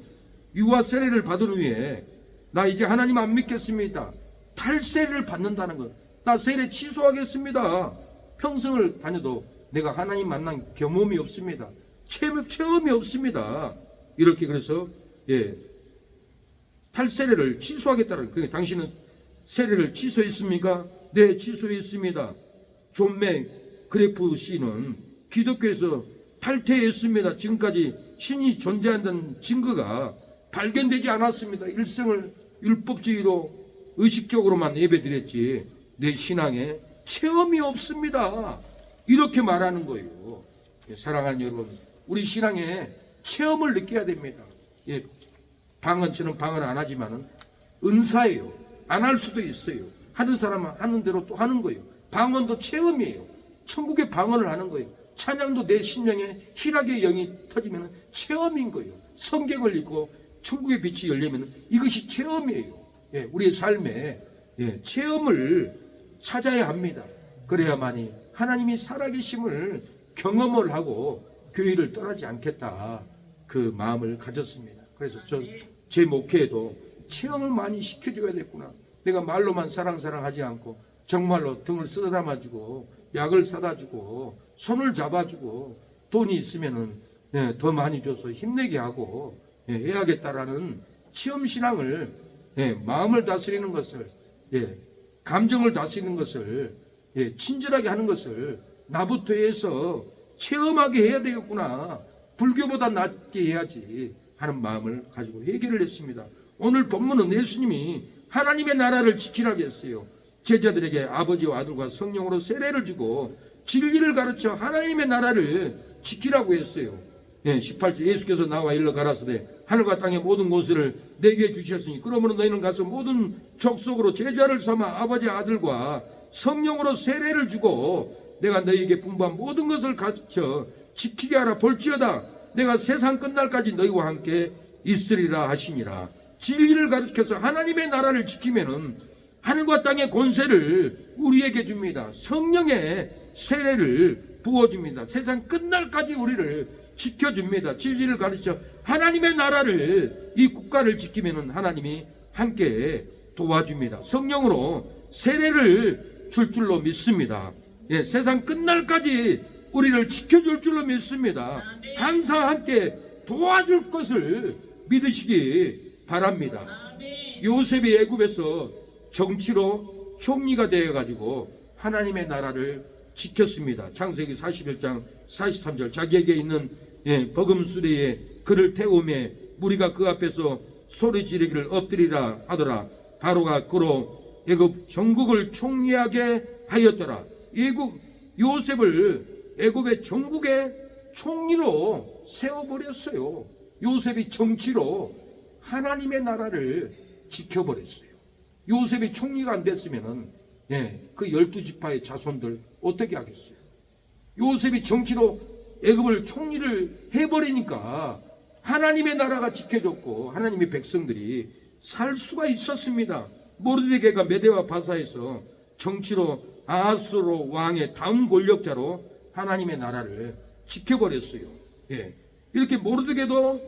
유아 세례를 받은 후에 나 이제 하나님 안 믿겠습니다. 탈세례를 받는다는 거예요. 나 세례 취소하겠습니다. 평생을 다녀도 내가 하나님 만난 경험이 없습니다. 체험이 없습니다. 이렇게 그래서 탈세례를 취소하겠다는 거예요. 당신은 세례를 취소했습니까? 네, 취소했습니다. 존 맥 그래프 씨는 기독교에서 탈퇴했습니다. 지금까지 신이 존재한다는 증거가 발견되지 않았습니다. 일생을 율법주의로 의식적으로만 예배드렸지 내 신앙에 체험이 없습니다. 이렇게 말하는 거예요. 사랑하는 여러분, 우리 신앙에 체험을 느껴야 됩니다. 방언처럼 방언 안 하지만은 은사예요. 안 할 수도 있어요. 하는 사람은 하는 대로 또 하는 거예요. 방언도 체험이에요. 천국의 방언을 하는 거예요. 찬양도 내 심령에 희락의 영이 터지면 체험인 거예요. 성경을 읽고 천국의 빛이 열리면 이것이 체험이에요. 우리의 삶에 체험을 찾아야 합니다. 그래야만이 하나님이 살아계심을 경험을 하고 교회를 떠나지 않겠다, 그 마음을 가졌습니다. 그래서 제 목회에도 체험을 많이 시켜줘야겠구나. 내가 말로만 사랑하지 않고 정말로 등을 쓰다마주고 약을 사다 주고 손을 잡아주고 돈이 있으면은 더 많이 줘서 힘내게 하고 해야겠다라는 체험신앙을, 마음을 다스리는 것을, 감정을 다스리는 것을, 친절하게 하는 것을 나부터 해서 체험하게 해야 되겠구나. 불교보다 낫게 해야지 하는 마음을 가지고 해결을 했습니다. 오늘 본문은 예수님이 하나님의 나라를 지키라고 했어요. 제자들에게 아버지와 아들과 성령으로 세례를 주고 진리를 가르쳐 하나님의 나라를 지키라고 했어요. 18절 예수께서 나와 일러 가라사대 하늘과 땅의 모든 것을 내게 주셨으니 그러므로 너희는 가서 모든 족속으로 제자를 삼아 아버지 아들과 성령으로 세례를 주고 내가 너희에게 분부한 모든 것을 가르쳐 지키게 하라. 볼지어다 내가 세상 끝날까지 너희와 함께 있으리라 하시니라. 진리를 가르쳐서 하나님의 나라를 지키면은 하늘과 땅의 권세를 우리에게 줍니다. 성령의 세례를 부어줍니다. 세상 끝날까지 우리를 지켜줍니다. 진리를 가르쳐 하나님의 나라를, 이 국가를 지키면은 하나님이 함께 도와줍니다. 성령으로 세례를 줄 줄로 믿습니다. 세상 끝날까지 우리를 지켜줄 줄로 믿습니다. 항상 함께 도와줄 것을 믿으시기 바랍니다. 요셉이 애굽에서 정치로 총리가 되어가지고 하나님의 나라를 지켰습니다. 창세기 41장 43절 자기에게 있는 버금수레에 그를 태우매 무리가 그 앞에서 소리 지르기를 엎드리라 하더라. 바로가 그로 애굽 전국을 총리하게 하였더라. 요셉을 애굽의 전국의 총리로 세워버렸어요. 요셉이 정치로 하나님의 나라를 지켜버렸어요. 요셉이 총리가 안 됐으면은 그 12지파의 자손들 어떻게 하겠어요? 요셉이 정치로 애굽을 총리를 해버리니까 하나님의 나라가 지켜졌고 하나님의 백성들이 살 수가 있었습니다. 모르드게가 메대와 바사에서 정치로 아하스로 왕의 다음 권력자로 하나님의 나라를 지켜버렸어요. 이렇게 모르드게도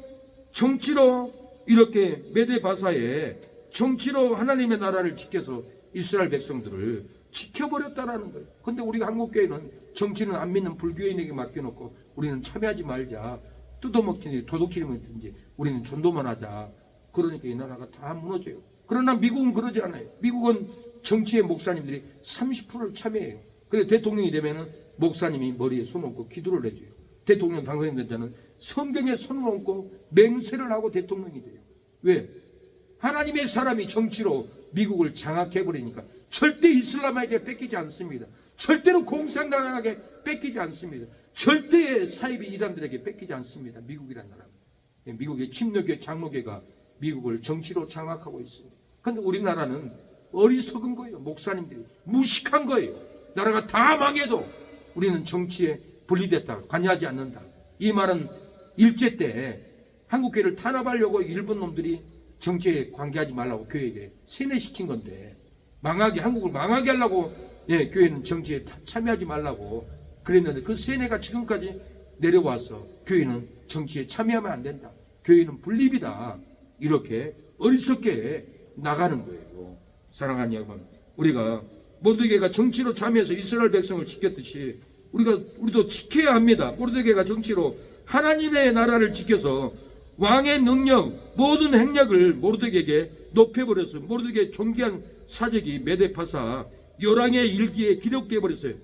정치로 이렇게 메대 바사에 정치로 하나님의 나라를 지켜서 이스라엘 백성들을 지켜버렸다라는 거예요. 근데 우리가 한국교회는 정치는 안 믿는 불교인에게 맡겨놓고 우리는 참여하지 말자, 뜯어먹든지 도둑질이든지 우리는 전도만 하자. 그러니까 이 나라가 다 무너져요. 그러나 미국은 그러지 않아요. 미국은 정치의 목사님들이 30%를 참여해요. 그래서 대통령이 되면은 목사님이 머리에 손 얹고 기도를 해줘요. 대통령 당선된 자는 성경에 손을 얹고 맹세를 하고 대통령이 돼요. 왜? 하나님의 사람이 정치로 미국을 장악해버리니까 절대 이슬람에게 뺏기지 않습니다. 절대로 공산당에게 뺏기지 않습니다. 절대 사이비 이단들에게 뺏기지 않습니다. 미국이라는 나라. 미국의 침노교 장로교가 미국을 정치로 장악하고 있습니다. 그런데 우리나라는 어리석은 거예요. 목사님들이 무식한 거예요. 나라가 다 망해도 우리는 정치에 분리됐다, 관여하지 않는다. 이 말은 일제 때 한국교회를 탄압하려고 일본 놈들이 정치에 관계하지 말라고 교회에게 세뇌시킨 건데, 한국을 망하게 하려고 교회는 정치에 참여하지 말라고 그랬는데 그 세뇌가 지금까지 내려와서 교회는 정치에 참여하면 안 된다, 교회는 분립이다, 이렇게 어리석게 나가는 거예요. 사랑하는 여러분, 우리가 모르드게가 정치로 참여해서 이스라엘 백성을 지켰듯이 우리도 지켜야 합니다. 모르드게가 정치로 하나님의 나라를 지켜서 왕의 능력, 모든 행력을 모르드게에게 높여버렸어요. 모르드게의 존귀한 사적이 메데파사 열왕의 일기에 기록되어 버렸어요.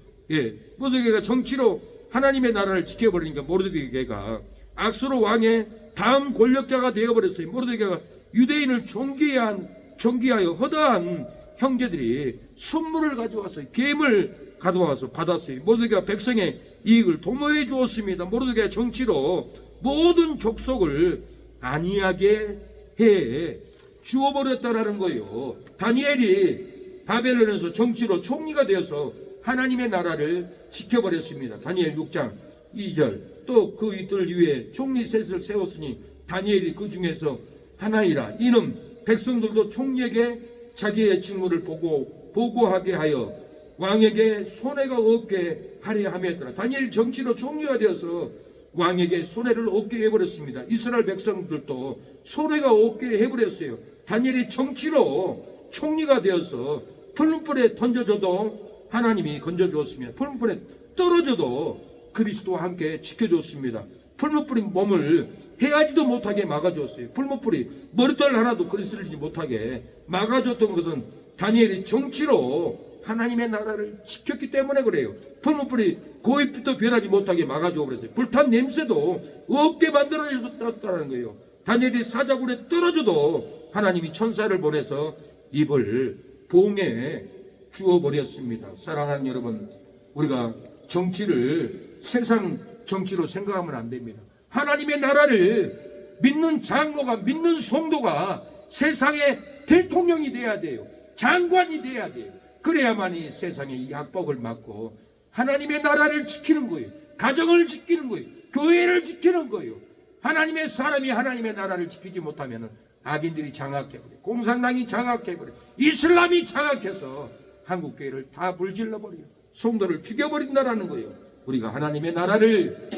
모르드게가 정치로 하나님의 나라를 지켜버리니까 모르드게가 악수로 왕의 다음 권력자가 되어버렸어요. 모르드게가 유대인을 존귀하여 허다한 형제들이 선물을 가져와서 괭을 가져와서 받았어요. 모르드게가 백성의 이익을 도모해 주었습니다. 모르드게가 정치로 모든 족속을 안위하게 해 주어버렸다라는 거예요. 다니엘이 바벨론에서 정치로 총리가 되어서 하나님의 나라를 지켜버렸습니다. 다니엘 6장 2절. 또 그 이틀 이후에 총리 셋을 세웠으니 다니엘이 그 중에서 하나이라. 이는 백성들도 총리에게 자기의 직무를 보고하게 하여 왕에게 손해가 없게 하려 함이었더라. 다니엘이 정치로 총리가 되어서 왕에게 손해를 없게 해버렸습니다. 이스라엘 백성들도 손해가 없게 해버렸어요. 다니엘이 정치로 총리가 되어서 풀무불에 던져줘도 하나님이 건져주었습니다. 풀무불에 떨어져도 그리스도와 함께 지켜줬습니다. 풀무불이 몸을 헤아지도 못하게 막아줬어요. 풀무불이 머리털 하나도 그리스도를 못하게 막아줬던 것은 다니엘이 정치로 하나님의 나라를 지켰기 때문에 그래요. 풀무불이 고입도 변하지 못하게 막아줘 버렸어요. 불탄 냄새도 없게 만들어줬다는 거예요. 다니엘이 사자굴에 떨어져도 하나님이 천사를 보내서 입을 봉에 주어버렸습니다. 사랑하는 여러분, 우리가 정치를 세상 정치로 생각하면 안 됩니다. 하나님의 나라를 믿는 장로가, 믿는 성도가 세상의 대통령이 돼야 돼요. 장관이 돼야 돼요. 그래야만이 세상의 약복을 막고 하나님의 나라를 지키는 거예요. 가정을 지키는 거예요. 교회를 지키는 거예요. 하나님의 사람이 하나님의 나라를 지키지 못하면 악인들이 장악해버려요. 공산당이 장악해버려요. 이슬람이 장악해서 한국교회를 다 불질러버려요. 성도를 죽여버린다라는 거예요. 우리가 하나님의 나라를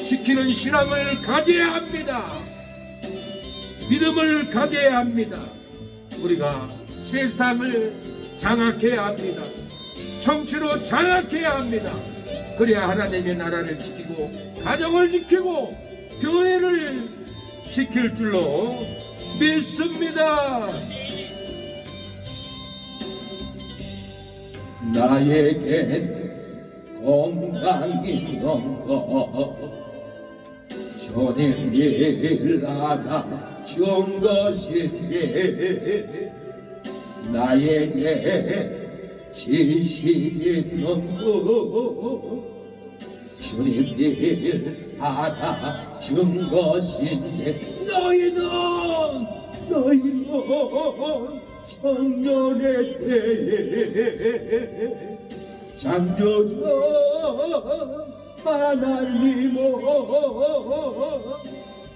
지키는 신앙을 가져야 합니다. 믿음을 가져야 합니다. 우리가 세상을 장악해야 합니다. 정치로 장악해야 합니다. 그래야 하나님의 나라를 지키고 가정을 지키고 교회를 지킬 줄로 믿습니다. 나에겐 건강이 넘고 주님 나라 준 것인데 나에게 지식이 넘고 주님 알아준 것인데 너희는 청년의 때에 잠겨져 하나님을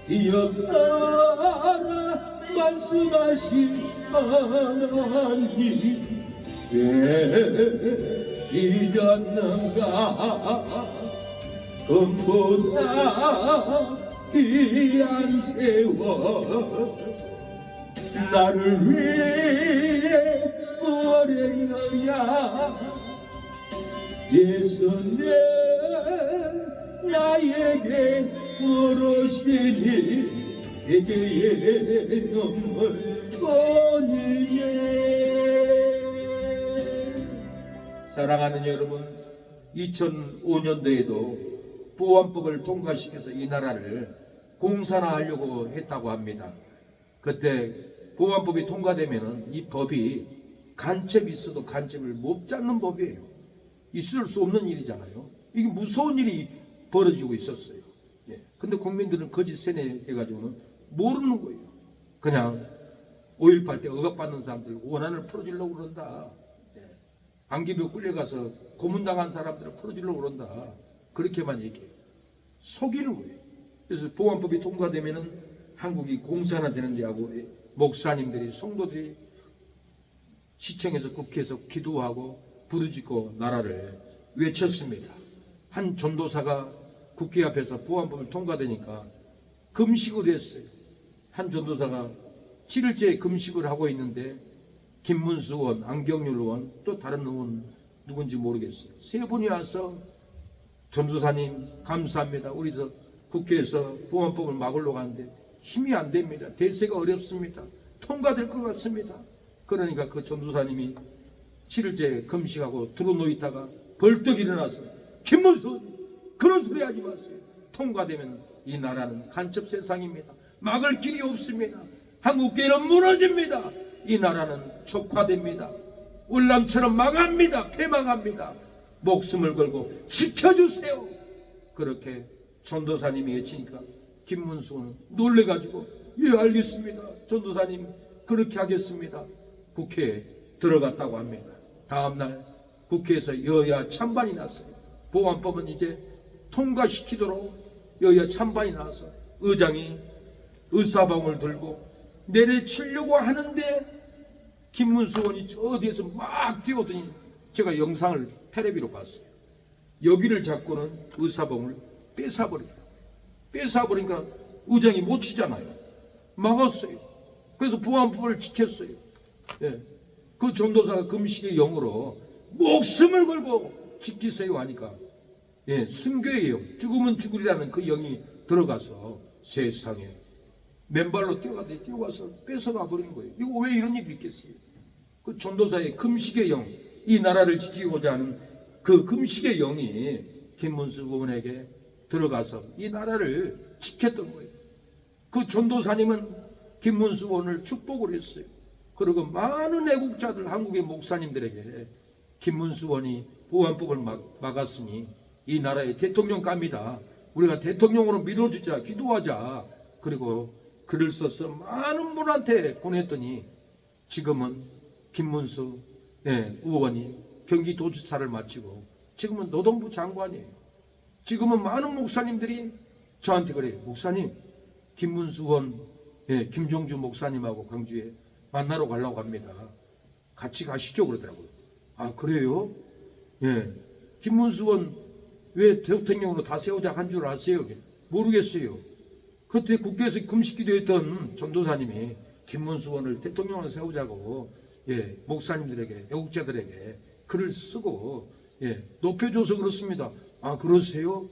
기억하라 말씀하신 하나님 왜 잊었는가 금보다 귀한 세월 나를 위해 버렸느냐 예수님 나에게 물으시니 내게의 눈물 뿐이네. 사랑하는 여러분, 2005년도에도 보안법을 통과시켜서 이 나라를 공산화하려고 했다고 합니다. 그때 보안법이 통과되면 이 법이 간첩이 있어도 간첩을 못 잡는 법이에요. 있을 수 없는 일이잖아요. 이게 무서운 일이 벌어지고 있었어요. 근데 국민들은 거짓 세뇌해가지고는 모르는 거예요. 그냥 5.18 때 억압받는 사람들 원한을 풀어주려고 그런다. 안기부 끌려가서 고문당한 사람들을 풀어주려고 그런다. 그렇게만 얘기해요. 속이는 거예요. 그래서 보안법이 통과되면은 한국이 공산화되는 데하고 목사님들이 성도들이 시청에서 국회에서 기도하고 부르짖고 나라를 외쳤습니다. 한 전도사가 국회 앞에서 보안법을 통과되니까 금식을 했어요. 한 전도사가 7일째 금식을 하고 있는데 김문수 의원, 안경률 의원, 또 다른 의원 누군지 모르겠어요. 세 분이 와서 전도사님 감사합니다. 우리서 국회에서 보안법을 막으려고 하는데 힘이 안 됩니다. 대세가 어렵습니다. 통과될 것 같습니다. 그러니까 그 전도사님이 7일째 금식하고 들어놓있다가 벌떡 일어나서 김문수 그런 소리 하지 마세요. 통과되면 이 나라는 간첩 세상입니다. 막을 길이 없습니다. 한국교회는 무너집니다. 이 나라는 촉화됩니다. 월남처럼 망합니다. 패망합니다. 목숨을 걸고 지켜주세요. 그렇게 전도사님이 외치니까 김문수는 놀래가지고 예 알겠습니다. 전도사님 그렇게 하겠습니다. 국회에 들어갔다고 합니다. 다음날 국회에서 여야 찬반이 났어요. 보안법은 이제 통과시키도록 여야 찬반이 나와서 의장이 의사봉을 들고 내려치려고 하는데 김문수 의원이 저 어디에서 막 뛰어오더니 제가 영상을 텔레비로 봤어요. 여기를 잡고는 의사봉을 뺏어버리니까 의장이 못 치잖아요. 막았어요. 그래서 보안법을 지켰어요. 그 전도사가 금식의 영으로 목숨을 걸고 지키세요 하니까 순교의 영, 죽으면 죽으리라는 그 영이 들어가서 세상에 맨발로 뛰어가서 뺏어가 버린 거예요. 이거 왜 이런 일이 있겠어요? 그 전도사의 금식의 영, 이 나라를 지키고자 하는 그 금식의 영이 김문수 의원에게 들어가서 이 나라를 지켰던 거예요. 그 전도사님은 김문수 의원을 축복을 했어요. 그리고 많은 애국자들, 한국의 목사님들에게 김문수 의원이 보안법을 막았으니 이 나라의 대통령 감이다. 우리가 대통령으로 밀어주자, 기도하자. 그리고 글을 써서 많은 분한테 보냈더니 지금은 김문수 의원이 경기도지사를 마치고 지금은 노동부 장관이에요. 지금은 많은 목사님들이 저한테 그래요. 목사님, 김문수 의원, 김종주 목사님하고 광주에 만나러 가려고 합니다. 같이 가시죠 그러더라고요. 아 그래요? 김문수 의원 왜 대통령으로 다 세우자 한 줄 아세요? 모르겠어요. 그때 국회에서 금식기도했던 전도사님이 김문수 의원을 대통령으로 세우자고 목사님들에게, 애국자들에게 글을 쓰고 높여줘서 그렇습니다. 아 그러세요?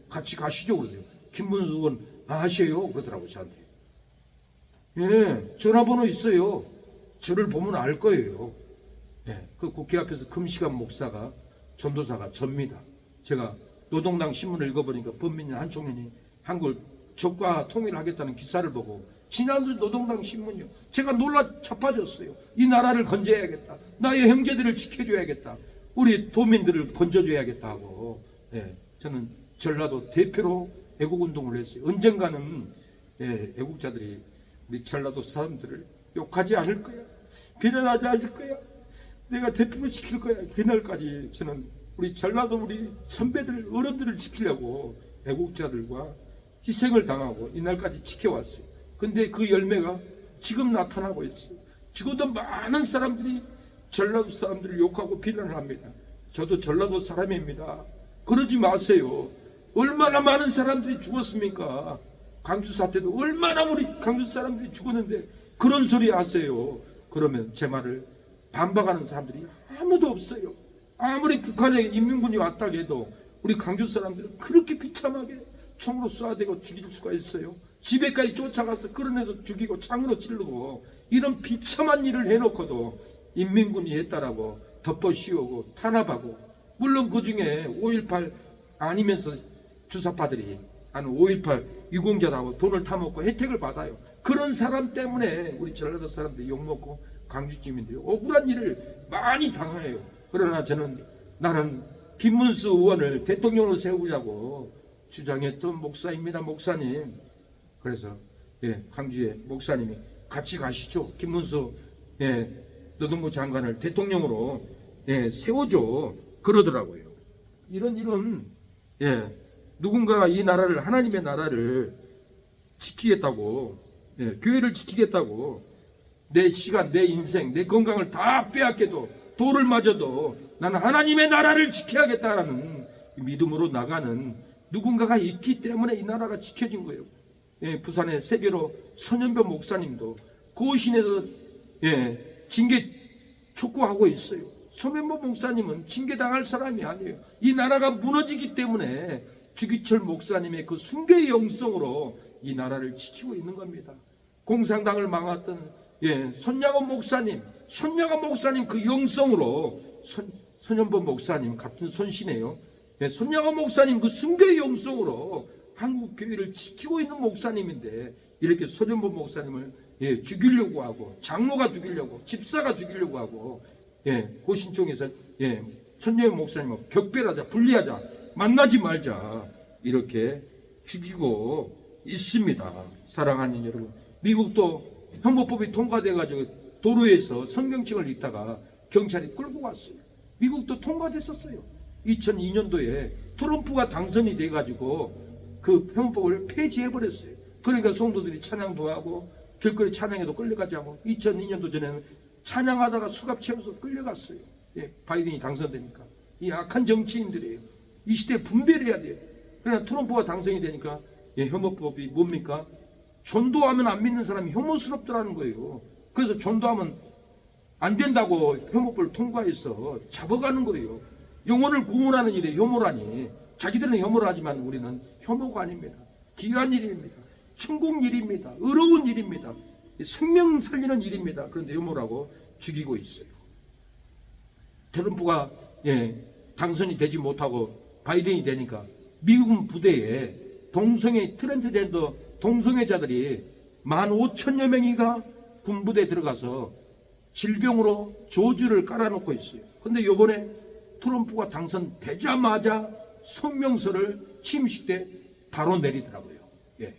같이 가시죠 그러세요. 김문수 의원 아셔요? 그러더라고요 저한테. 전화번호 있어요. 저를 보면 알 거예요. 그 국회 앞에서 금식한 목사가, 전도사가 접니다. 제가 노동당 신문을 읽어보니까 범민련 한 총련이 한국을 적과 통일하겠다는 기사를 보고 지난주 노동당 신문이요. 제가 놀라 자빠졌어요. 이 나라를 건져야겠다. 나의 형제들을 지켜줘야겠다. 우리 도민들을 건져줘야겠다 하고 저는 전라도 대표로 애국운동을 했어요. 언젠가는 애국자들이 우리 전라도 사람들을 욕하지 않을 거야. 비난하지 않을 거야. 내가 대표로 지킬 거야. 그날까지 저는 우리 전라도 우리 선배들, 어른들을 지키려고 애국자들과 희생을 당하고 이날까지 지켜왔어요. 근데 그 열매가 지금 나타나고 있어요. 지금도 많은 사람들이 전라도 사람들을 욕하고 비난을 합니다. 저도 전라도 사람입니다. 그러지 마세요. 얼마나 많은 사람들이 죽었습니까? 광주 사태도 얼마나 우리 광주 사람들이 죽었는데 그런 소리 하세요. 그러면 제 말을 반박하는 사람들이 아무도 없어요. 아무리 북한의 인민군이 왔다 해도 우리 광주 사람들은 그렇게 비참하게 총으로 쏴대고 죽일 수가 있어요. 집에까지 쫓아가서 끌어내서 죽이고 창으로 찌르고 이런 비참한 일을 해놓고도 인민군이 했다라고 덮어씌우고 탄압하고, 물론 그 중에 5.18 아니면서 주사파들이 한 5.18 유공자라고 돈을 타먹고 혜택을 받아요. 그런 사람 때문에 우리 전라도 사람들이 욕먹고 광주 주민들이 억울한 일을 많이 당해요. 그러나 나는 김문수 의원을 대통령으로 세우자고 주장했던 목사입니다. 목사님. 그래서 광주의 목사님이 같이 가시죠. 김문수 노동부 장관을 대통령으로 세워줘 그러더라고요. 이런 누군가가 이 나라를, 하나님의 나라를 지키겠다고, 교회를 지키겠다고 내 시간, 내 인생, 내 건강을 다 빼앗겨도, 돌을 맞아도 나는 하나님의 나라를 지켜야겠다라는 믿음으로 나가는 누군가가 있기 때문에 이 나라가 지켜진 거예요. 부산의 세계로 선현배 목사님도 고신에서 징계 촉구하고 있어요. 손현배 목사님은 징계당할 사람이 아니에요. 이 나라가 무너지기 때문에 주기철 목사님의 그 순교의 영성으로 이 나라를 지키고 있는 겁니다. 공산당을 망했던 손양원 목사님 그 영성으로 손현범 목사님 같은 손씨네요. 손양원 목사님 그 순교의 영성으로 한국 교회를 지키고 있는 목사님인데 이렇게 손현범 목사님을 죽이려고 하고, 장로가 죽이려고, 집사가 죽이려고 하고, 고신청에서 손양원 목사님을 격별하자, 분리하자, 만나지 말자 이렇게 죽이고 있습니다. 사랑하는 여러분, 미국도 형법법이 통과돼가지고 도로에서 성경책을 읽다가 경찰이 끌고 갔어요. 미국도 통과됐었어요. 2002년도에 트럼프가 당선이 돼가지고 그 형법을 폐지해버렸어요. 그러니까 성도들이 찬양도 하고 길거리 찬양에도 끌려가지 않고 2002년도 전에는 찬양하다가 수갑 채워서 끌려갔어요. 바이든이 당선되니까. 이 악한 정치인들이에요. 이 시대에 분별해야 돼요. 그러나 트럼프가 당선이 되니까 혐오법이 뭡니까? 전도하면 안 믿는 사람이 혐오스럽더라는 거예요. 그래서 전도하면 안 된다고 혐오법을 통과해서 잡아가는 거예요. 영혼을 구원하는 일에 혐오라니. 자기들은 혐오를 하지만 우리는 혐오가 아닙니다. 귀한 일입니다. 천국 일입니다. 의로운 일입니다. 생명 살리는 일입니다. 그런데 혐오라고 죽이고 있어요. 트럼프가 당선이 되지 못하고 바이든이 되니까 미국 부대에 동성애 트랜스젠더 동성애자들이 15,000여 명이가 군부대에 들어가서 질병으로 저주를 깔아놓고 있어요. 근데 요번에 트럼프가 당선되자마자 성명서를 취임식 때 바로 내리더라고요. 예.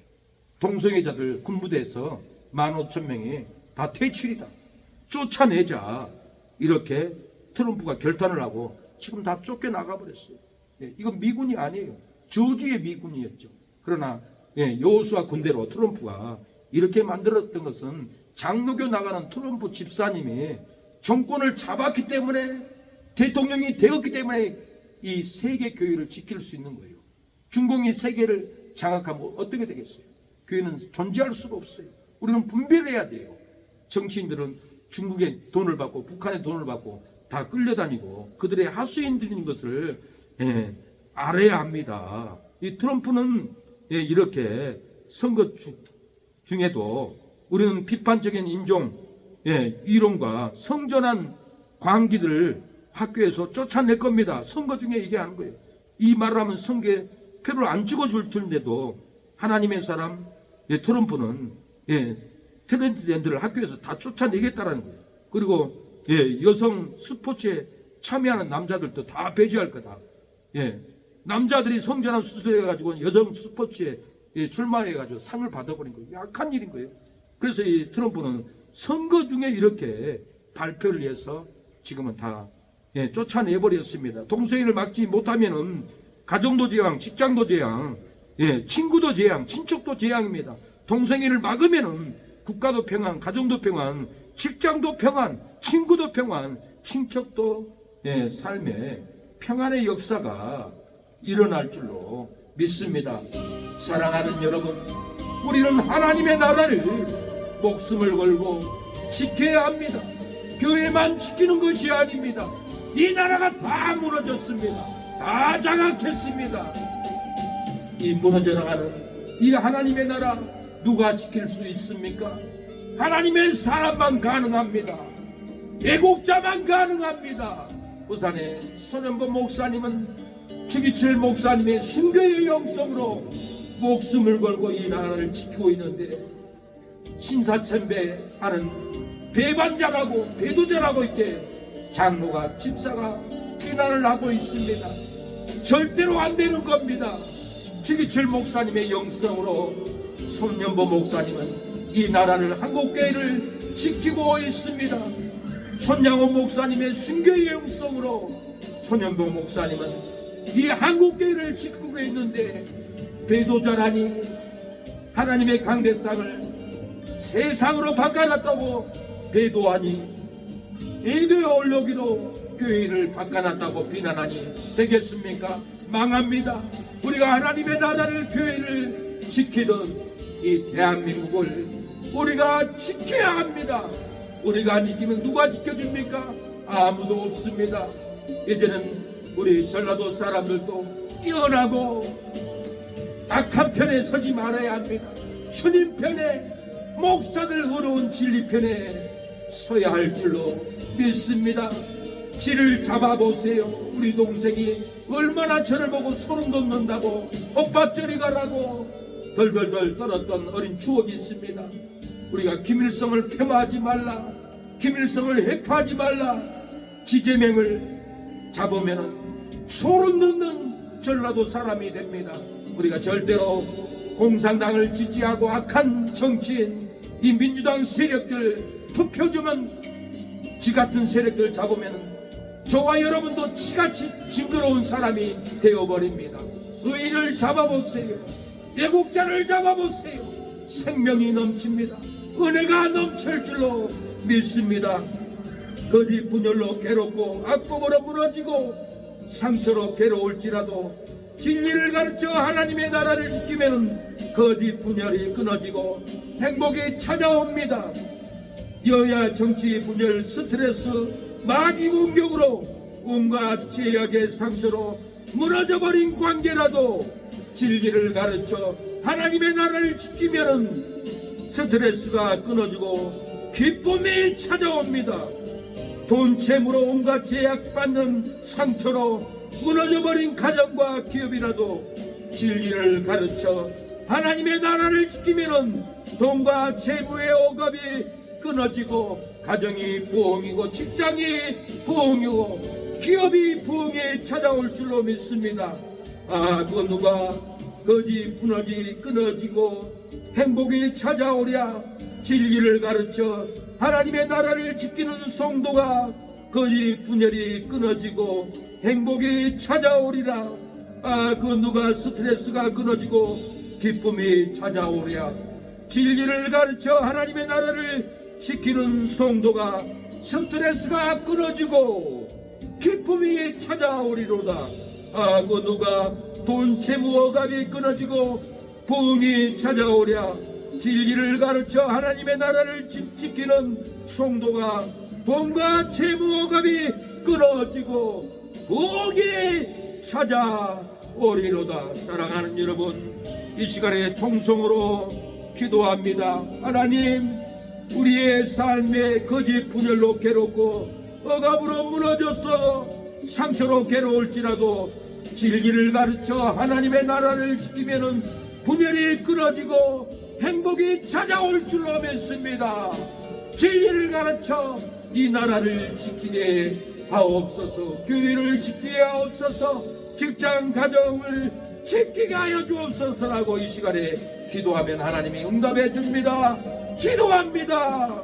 동성애자들 군부대에서 15,000명이 다 퇴출이다. 쫓아내자. 이렇게 트럼프가 결단을 하고 지금 다 쫓겨나가 버렸어요. 예. 이건 미군이 아니에요. 저주의 미군이었죠. 그러나 예, 여호수아 군대로 트럼프가 이렇게 만들었던 것은 장로교 나가는 트럼프 집사님이 정권을 잡았기 때문에, 대통령이 되었기 때문에 이 세계 교회를 지킬 수 있는 거예요. 중공이 세계를 장악하면 어떻게 되겠어요? 교회는 존재할 수가 없어요. 우리는 분별해야 돼요. 정치인들은 중국의 돈을 받고 북한의 돈을 받고 다 끌려다니고 그들의 하수인들인 것을 알아야 합니다. 이 트럼프는 이렇게 선거 중에도 우리는 비판적인 인종 이론과 성전한 광기들을 학교에서 쫓아낼 겁니다. 선거 중에 얘기하는 거예요. 이 말을 하면 선거에 표를 안 찍어줄 텐데도 하나님의 사람 트럼프는 트랜스젠더를 학교에서 다 쫓아내겠다라는 거예요. 그리고 여성 스포츠에 참여하는 남자들도 다 배제할 거다. 남자들이 성전환 수술해가지고 여성 스포츠에 출마해가지고 상을 받아버린 거예요. 약한 일인 거예요. 그래서 이 트럼프는 선거 중에 이렇게 발표를 해서 지금은 다 쫓아내버렸습니다. 동성애를 막지 못하면은 가정도 재앙, 직장도 재앙, 친구도 재앙, 친척도 재앙입니다. 동성애를 막으면은 국가도 평안, 가정도 평안, 직장도 평안, 친구도 평안, 친척도 삶에 평안의 역사가 일어날 줄로 믿습니다. 사랑하는 여러분, 우리는 하나님의 나라를 목숨을 걸고 지켜야 합니다. 교회만 지키는 것이 아닙니다. 이 나라가 다 무너졌습니다. 다 장악했습니다. 이 무너져나가는 이 하나님의 나라 누가 지킬 수 있습니까? 하나님의 사람만 가능합니다. 애국자만 가능합니다. 부산의 손현보 목사님은 주기철 목사님의 순교의 영성으로 목숨을 걸고 이 나라를 지키고 있는데, 신사참배하는 배반자라고 배도자라고 이렇게 장로가 집사가 비난을 하고 있습니다. 절대로 안 되는 겁니다. 주기철 목사님의 영성으로 손현보 목사님은 이 나라를, 한국교회를 지키고 있습니다. 손양호 목사님의 순교의 영성으로 손현보 목사님은 이 한국교회를 지키고 있는데, 배도자라니 하나님의 강대상을 세상으로 바꿔놨다고 배도하니, 이데올로기로 교회를 바꿔놨다고 비난하니 되겠습니까? 망합니다. 우리가 하나님의 나라를, 교회를 지키던 이 대한민국을 우리가 지켜야 합니다. 우리가 안 지키면 누가 지켜줍니까? 아무도 없습니다. 이제는 우리 전라도 사람들도 깨어나고 악한 편에 서지 말아야 합니다. 주님 편에, 목사들 어려운 진리 편에 서야 할 줄로 믿습니다. 지를 잡아보세요. 우리 동생이 얼마나 저를 보고 소름 돋는다고 오빠 저리 가라고 덜덜덜 떨었던 어린 추억이 있습니다. 우리가 김일성을 폄하하지 말라, 김일성을 해파하지 말라, 지제명을 잡으면 소름 돋는 전라도 사람이 됩니다. 우리가 절대로 공산당을 지지하고 악한 정치인, 이 민주당 세력들, 투표주만 지 같은 세력들 잡으면 저와 여러분도 지같이 징그러운 사람이 되어버립니다. 의를 잡아보세요. 애국자를 잡아보세요. 생명이 넘칩니다. 은혜가 넘칠 줄로 믿습니다. 거짓 분열로 괴롭고 악법으로 무너지고 상처로 괴로울지라도 진리를 가르쳐 하나님의 나라를 지키면 거짓 분열이 끊어지고 행복이 찾아옵니다. 여야 정치 분열, 스트레스, 마귀 공격으로 온갖 죄악의 상처로 무너져버린 관계라도 진리를 가르쳐 하나님의 나라를 지키면 스트레스가 끊어지고 기쁨이 찾아옵니다. 돈, 재물로 온갖 제약받는 상처로 무너져버린 가정과 기업이라도 진리를 가르쳐 하나님의 나라를 지키면 돈과 재물의 억압이 끊어지고 가정이 부흥이고 직장이 부흥이고 기업이 부흥이 찾아올 줄로 믿습니다. 그 누가 거짓 분열이 끊어지고 행복이 찾아오랴. 진리를 가르쳐 하나님의 나라를 지키는 성도가 거짓 분열이 끊어지고 행복이 찾아오리라. 그 누가 스트레스가 끊어지고 기쁨이 찾아오랴. 진리를 가르쳐 하나님의 나라를 지키는 성도가 스트레스가 끊어지고 기쁨이 찾아오리로다. 그 누가 돈 재무 억압이 끊어지고 부흥이 찾아오랴. 진리를 가르쳐 하나님의 나라를 지키는 성도가 돈과 재무 억압이 끊어지고 부흥이 찾아오리로다. 사랑하는 여러분, 이 시간에 통성으로 기도합니다. 하나님, 우리의 삶에 거짓 분열로 괴롭고 억압으로 무너져서 상처로 괴로울지라도 진리를 가르쳐 하나님의 나라를 지키면은 분열이 끊어지고 행복이 찾아올 줄로 믿습니다. 진리를 가르쳐 이 나라를 지키게 하옵소서. 교회를 지키게 하옵소서. 직장 가정을 지키게 하여 주옵소서라고 이 시간에 기도하면 하나님이 응답해 줍니다. 기도합니다.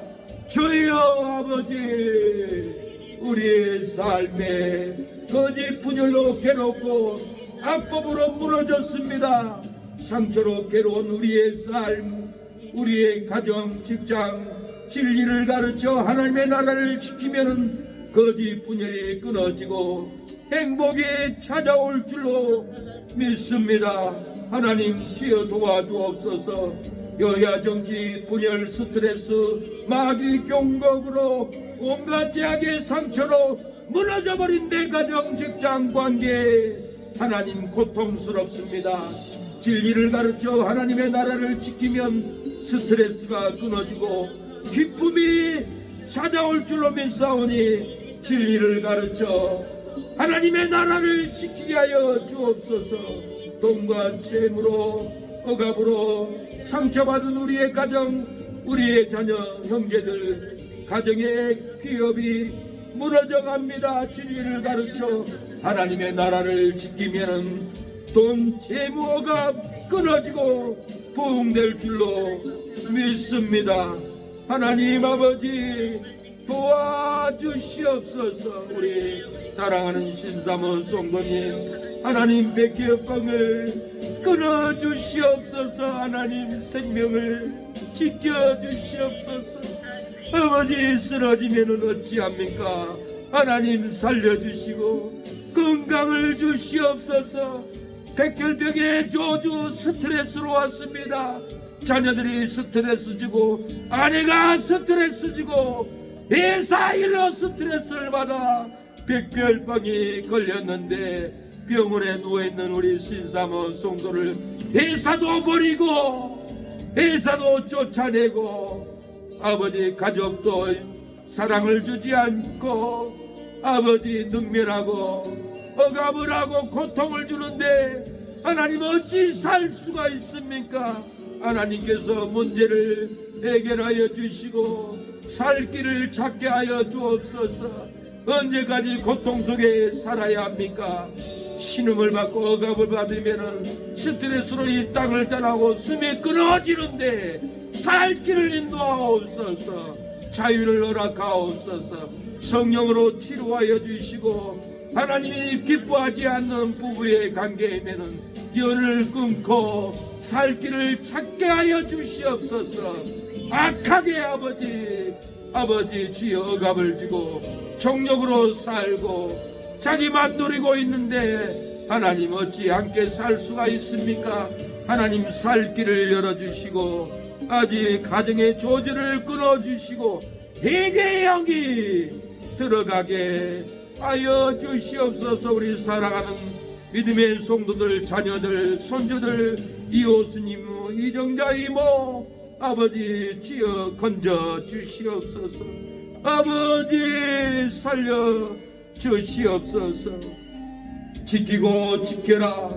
주여 아버지, 우리의 삶에 거짓 분열로 괴롭고 악법으로 무너졌습니다. 상처로 괴로운 우리의 삶, 우리의 가정, 직장, 진리를 가르쳐 하나님의 나라를 지키면 거짓 분열이 끊어지고 행복이 찾아올 줄로 믿습니다. 하나님 주여 도와주옵소서. 여야 정치 분열 스트레스 마귀 경곡으로 온갖 제약의 상처로 무너져버린 내 가정 직장 관계 하나님 고통스럽습니다. 진리를 가르쳐 하나님의 나라를 지키면 스트레스가 끊어지고 기쁨이 찾아올 줄로 믿사오니 진리를 가르쳐 하나님의 나라를 지키게 하여 주옵소서. 돈과 재물로 억압으로 상처받은 우리의 가정, 우리의 자녀, 형제들, 가정의 기업이 무너져갑니다. 진리를 가르쳐 하나님의 나라를 지키면은 돈, 재무, 억압 끊어지고 부흥될 줄로 믿습니다. 하나님 아버지 도와주시옵소서. 우리 사랑하는 신사모 성도님, 하나님 백혈병을 끊어주시옵소서. 하나님 생명을 지켜주시옵소서. 아버지 쓰러지면 어찌합니까? 하나님 살려주시고 건강을 주시옵소서. 백혈병의 저주 스트레스로 왔습니다. 자녀들이 스트레스 주고 아내가 스트레스 주고 회사 일로 스트레스를 받아 백혈병이 걸렸는데 병원에 누워있는 우리 신사모 성도를 회사도 버리고 회사도 쫓아내고 아버지 가족도 사랑을 주지 않고 아버지 능멸하고 억압을 하고 고통을 주는데 하나님 어찌 살 수가 있습니까? 하나님께서 문제를 해결하여 주시고 살 길을 찾게 하여 주옵소서. 언제까지 고통 속에 살아야 합니까? 신음을 받고 억압을 받으면 스트레스로 이 땅을 떠나고 숨이 끊어지는데 살 길을 인도하옵소서. 자유를 허락하옵소서. 성령으로 치료하여 주시고 하나님이 기뻐하지 않는 부부의 관계에는 열을 끊고 살 길을 찾게 하여 주시옵소서. 악하게 아버지 주여 억압을 주고 정욕으로 살고 자기만 누리고 있는데 하나님 어찌 함께 살 수가 있습니까? 하나님 살 길을 열어주시고 아직 가정의 조절을 끊어주시고 회개의 영이 들어가게 하여 주시옵소서. 우리 사랑하는 믿음의 성도들, 자녀들, 손주들, 이호스님, 이정자 이모 아버지 주여 건져 주시옵소서. 아버지 살려 주시옵소서. 지키고 지켜라.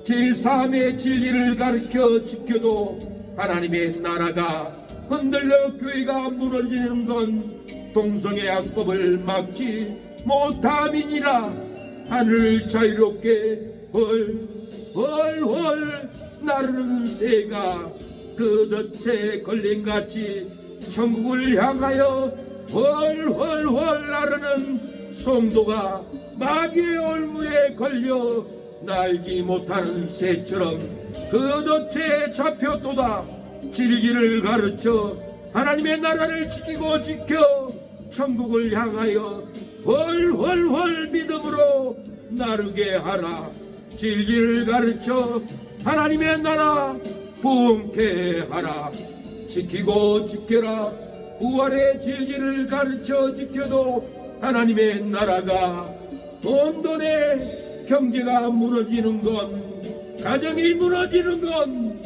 제3의 진리를 가르쳐 지켜도 하나님의 나라가 흔들려 교회가 무너지는 건 동성애 악법을 막지 못함이니라. 하늘을 자유롭게 헐헐헐 나르는 새가 그 덫에 걸림같이 천국을 향하여 헐헐헐 나르는 성도가 마귀의 올무에 걸려 날지 못하는 새처럼 그 덫에 잡혔도다. 진리를 가르쳐 하나님의 나라를 지키고 지켜 천국을 향하여 헐헐헐 믿음으로 나르게 하라. 진리를 가르쳐 하나님의 나라 부흥케 하라. 지키고 지켜라. 부활의 진리를 가르쳐 지켜도 하나님의 나라가 혼돈의 경제가 무너지는 건, 가정이 무너지는 건,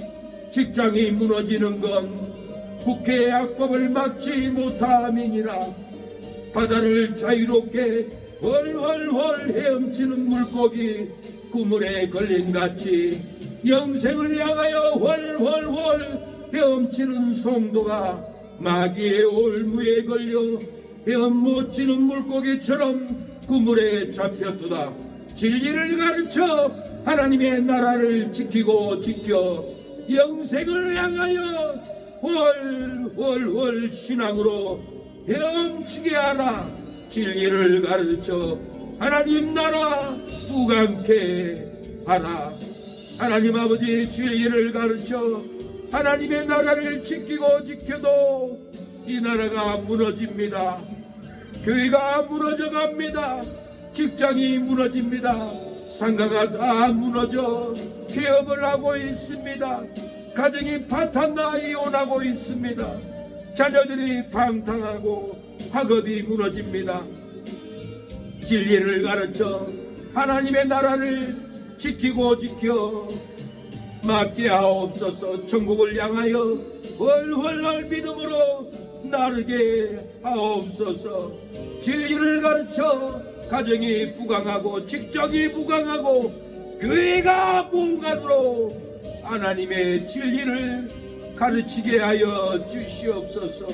직장이 무너지는 건 국회의 악법을 막지 못함이니라. 바다를 자유롭게 헐헐헐 헤엄치는 물고기 그물에 걸림같이 영생을 향하여 헐헐헐 헤엄치는 성도가 마귀의 올무에 걸려 헤엄 못 치는 물고기처럼 그물에 잡혔도다. 진리를 가르쳐 하나님의 나라를 지키고 지켜 영생을 향하여 헐헐헐 신앙으로 헤엄치게 하라. 진리를 가르쳐 하나님 나라 부강케 하라. 하나님 아버지 진리를 가르쳐 하나님의 나라를 지키고 지켜도 이 나라가 무너집니다. 교회가 무너져갑니다. 직장이 무너집니다. 상가가 다 무너져 폐업을 하고 있습니다. 가정이 파탄나 이혼하고 있습니다. 자녀들이 방탕하고 학업이 무너집니다. 진리를 가르쳐 하나님의 나라를 지키고 지켜 맡게 하옵소서. 천국을 향하여 헐헐헐 믿음으로 나르게 하옵소서. 진리를 가르쳐 가정이 부강하고 직장이 부강하고 교회가 부강으로 하나님의 진리를 가르치게 하여 주시옵소서.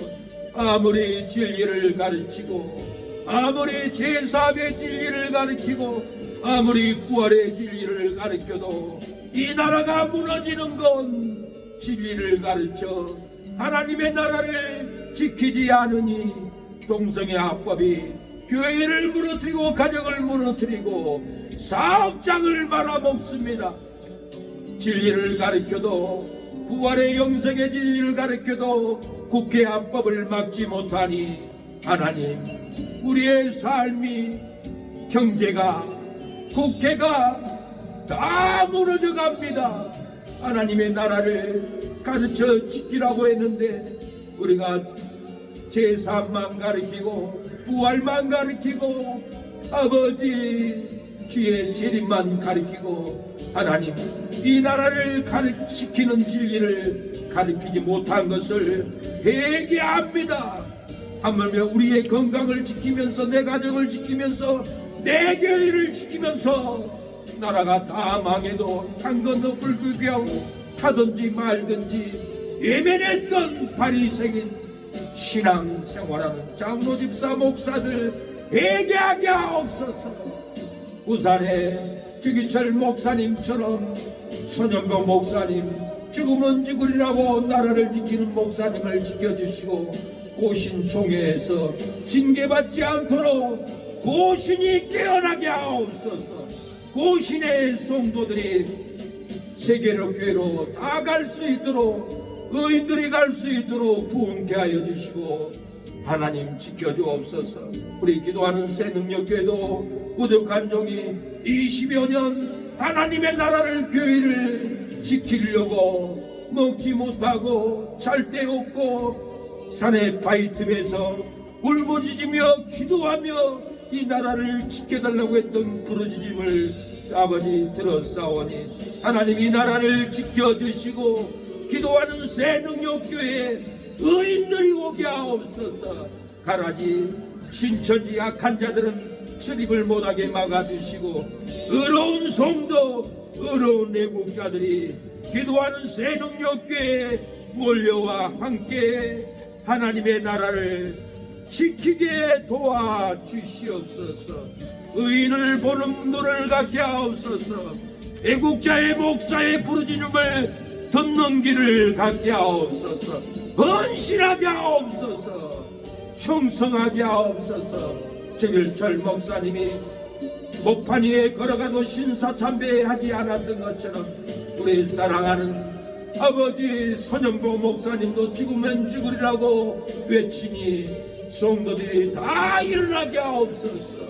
아무리 진리를 가르치고 아무리 제3의 진리를 가르치고 아무리 부활의 진리를 가르쳐도 이 나라가 무너지는 건 진리를 가르쳐 하나님의 나라를 지키지 않으니 동성애 합법이 교회를 무너뜨리고 가정을 무너뜨리고 사업장을 말아먹습니다. 진리를 가르쳐도 부활의 영생의 진리를 가르쳐도 국회 합법을 막지 못하니 하나님, 우리의 삶이 경제가 국회가 다 무너져 갑니다. 하나님의 나라를 가르쳐 지키라고 했는데 우리가 제3만 가르치고 부활만 가르치고 아버지 주의 재림만 가르치고 하나님 이 나라를 가르치는 진리를 가르치지 못한 것을 회개합니다. 하물며 우리의 건강을 지키면서 내 가정을 지키면서 내 교회를 지키면서 나라가 다 망해도 한 건도 불구하고 타든지 말든지 예면했던 바리새인 신앙생활하는 장로 집사 목사들 회개하게 하옵소서. 부산의 주기철 목사님처럼 손영경 목사님 죽으면 죽으리라고 나라를 지키는 목사님을 지켜주시고 고신총회에서 징계받지 않도록 고신이 깨어나게 하옵소서. 고신의 성도들이 세계로 교회로 다 갈 수 있도록 의인들이 갈 수 있도록 부흥케 하여 주시고 하나님 지켜주옵소서. 우리 기도하는 새능력교회도 부득한 종이 20여 년 하나님의 나라를 교회를 지키려고 먹지 못하고 잘 데 없고 산의 바위 틈에서 울부짖으며 기도하며 이 나라를 지켜달라고 했던 부르짖음을 아버지 들었사오니 하나님 이 나라를 지켜주시고 기도하는 새능력교회에 의인들이 오게 하옵소서. 가라지 신천지 악한 자들은 출입을 못하게 막아주시고 의로운 성도 의로운 애국자들이 기도하는 새능력교회에 몰려와 함께 하나님의 나라를 지키게 도와주시옵소서. 의인을 보는 눈을 갖게 하옵소서. 애국자의 목사의 부르짖음을 듣는 길을 갖게 하옵소서. 헌신하게 하옵소서. 충성하게 하옵소서. 정일철 목사님이 목판 위에 걸어가도 신사참배하지 않았던 것처럼 우리 사랑하는 아버지 손영보 목사님도 죽으면 죽으리라고 외치니 성도들이 다 일어나게 하옵소서.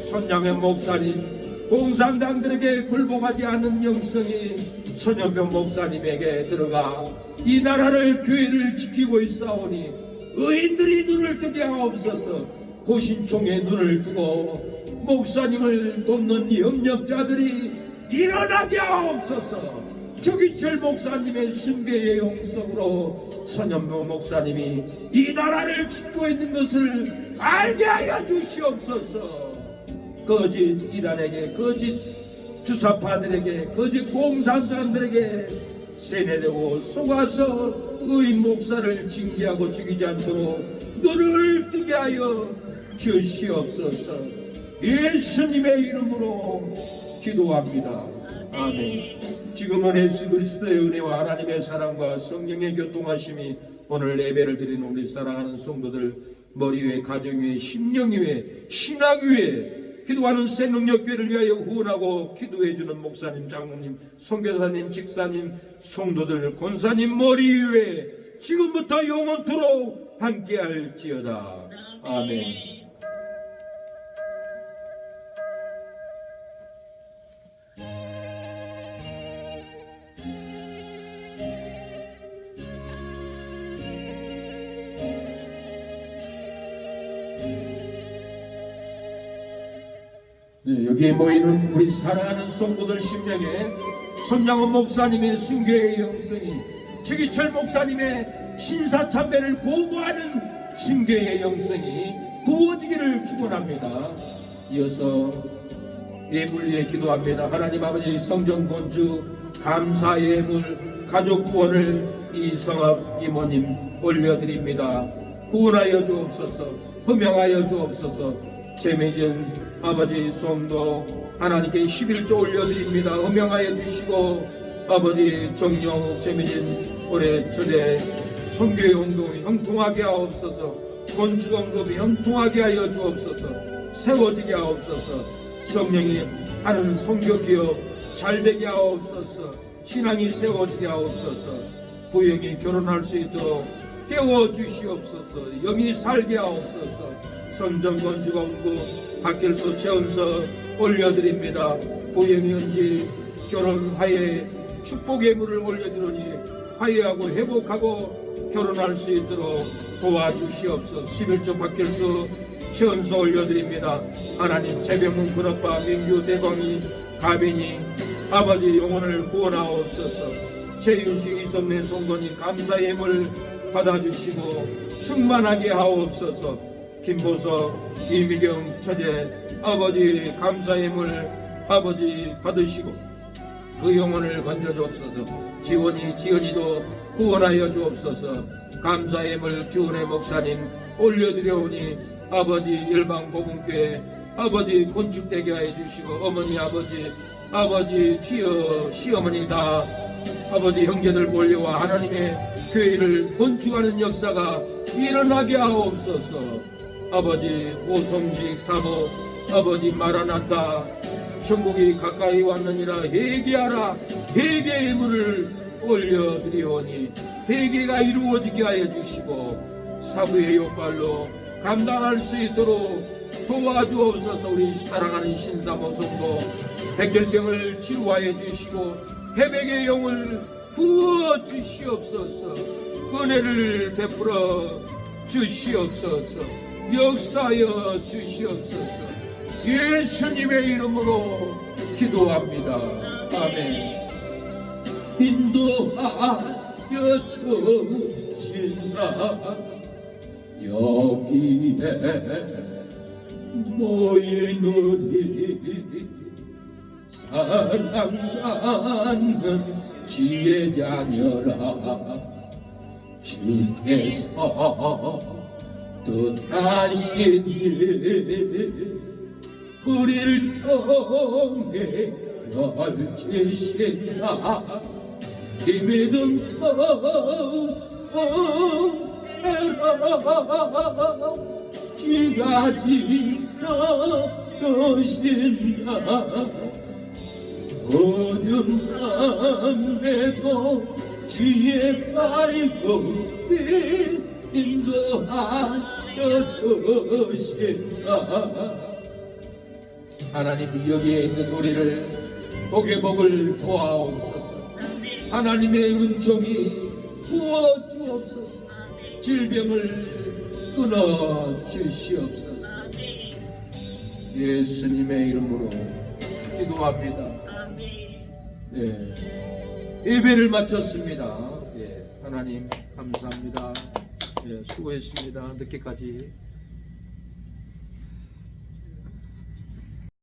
손양현 목사님, 공산당들에게 굴복하지 않은 영성이 손영보 목사님에게 들어가 이 나라를 교회를 지키고 있사오니 의인들이 눈을 뜨게 하옵소서. 고신총에 눈을 뜨고 목사님을 돕는 협력자들이 일어나게 하옵소서. 주기철 목사님의 승계의 용성으로 손현보 목사님이 이 나라를 짓고 있는 것을 알게 하여 주시옵소서. 거짓 이단에게, 거짓 주사파들에게, 거짓 공산사람들에게 세뇌되고 속아서 의인 목사를 징계하고 죽이지 않도록 눈을 뜨게 하여 주시옵소서. 예수님의 이름으로 기도합니다. 아멘. 지금은 예수 그리스도의 은혜와 하나님의 사랑과 성령의 교통하심이 오늘 예배를 드리는 우리 사랑하는 성도들 머리 위에, 가정 위에, 심령 위에, 신학 위에 기도하는 새능력교회를 위하여 후원하고 기도해주는 목사님, 장로님, 선교사님, 집사님, 성도들, 권사님 머리 위에 지금부터 영원토록 함께할지어다. 아멘. 네, 여기에 모이는 우리 사랑하는 성도들 심령에 손양원 목사님의 순교의 영성이, 주기철 목사님의 신사참배를 고고하는 순교의 영성이 부어지기를 축원합니다. 이어서 예물리에 기도합니다. 하나님 아버지, 성전 건축 감사 예물 가족 구원을 이성합 이모님 올려드립니다. 구원하여 주옵소서. 허명하여 주옵소서. 재매진 아버지 성도 하나님께 11조 올려드립니다. 허명하여 주시고 아버지 정영 재매진 올해 초대 선교의 운동이 형통하게 하옵소서. 건축원급이 형통하게 하여 주옵소서. 세워지게 하옵소서. 성령이 하는 선교기업 잘되게 하옵소서. 신앙이 세워지게 하옵소서. 부영이 결혼할 수 있도록 깨워주시옵소서. 영이 살게 하옵소서. 성전건축원구 박길수 최은서 올려드립니다. 부영이 현지 결혼하에 축복의 물을 올려드리니 화해하고 회복하고 결혼할 수 있도록 도와주시옵소서. 11조 박길수 최은서 올려드립니다. 하나님, 재병문 근업바 민규 대광이 가빈이 아버지 영혼을 구원하옵소서. 최윤식 이성래 송건이 감사 예물 받아주시고 충만하게 하옵소서. 김보석 이미경 처제 아버지 감사 예물 아버지 받으시고 그 영혼을 건져주옵소서. 지원이도 구원하여 주옵소서. 감사 예물 주원의 목사님 올려드려오니 아버지 일방복음교회 아버지 건축되게 하여 주시고 어머니 아버지 지어 시어머니 다 아버지 형제들 몰려와 하나님의 교회를 건축하는 역사가 일어나게 하옵소서. 아버지 오성직 사모 아버지 마라나타 천국이 가까이 왔느니라 회개하라. 회개의 물을 올려드리오니 회개가 이루어지게 하여 주시고 사부의 욕발로 감당할 수 있도록 도와주옵소서. 우리 사랑하는 신사모 성도 백혈병을 치유하여 주시고 회백의 영을 부어 주시옵소서. 은혜를 베풀어 주시옵소서. 역사하여 주시옵소서. 예수님의 이름으로 기도합니다. 아멘. 인도하여 주시라. 여기에 모인 우리 사랑하는 지혜 자녀라 주께서 뜻하시니 우리를 통해 펼치신다 이 믿음 통세라 지가 지켜주신다 어둠 밤에도 지혜 밝고 인도하여 주신다 하나님 여기에 있는 우리를 복의 복을 도와옵소서. 하나님의 은총이 부어 주옵소서. 질병을 끊어 주시옵소서. 예수님의 이름으로 기도합니다. 네, 예배를 마쳤습니다. 예, 하나님 감사합니다. 예, 수고했습니다. 늦게까지.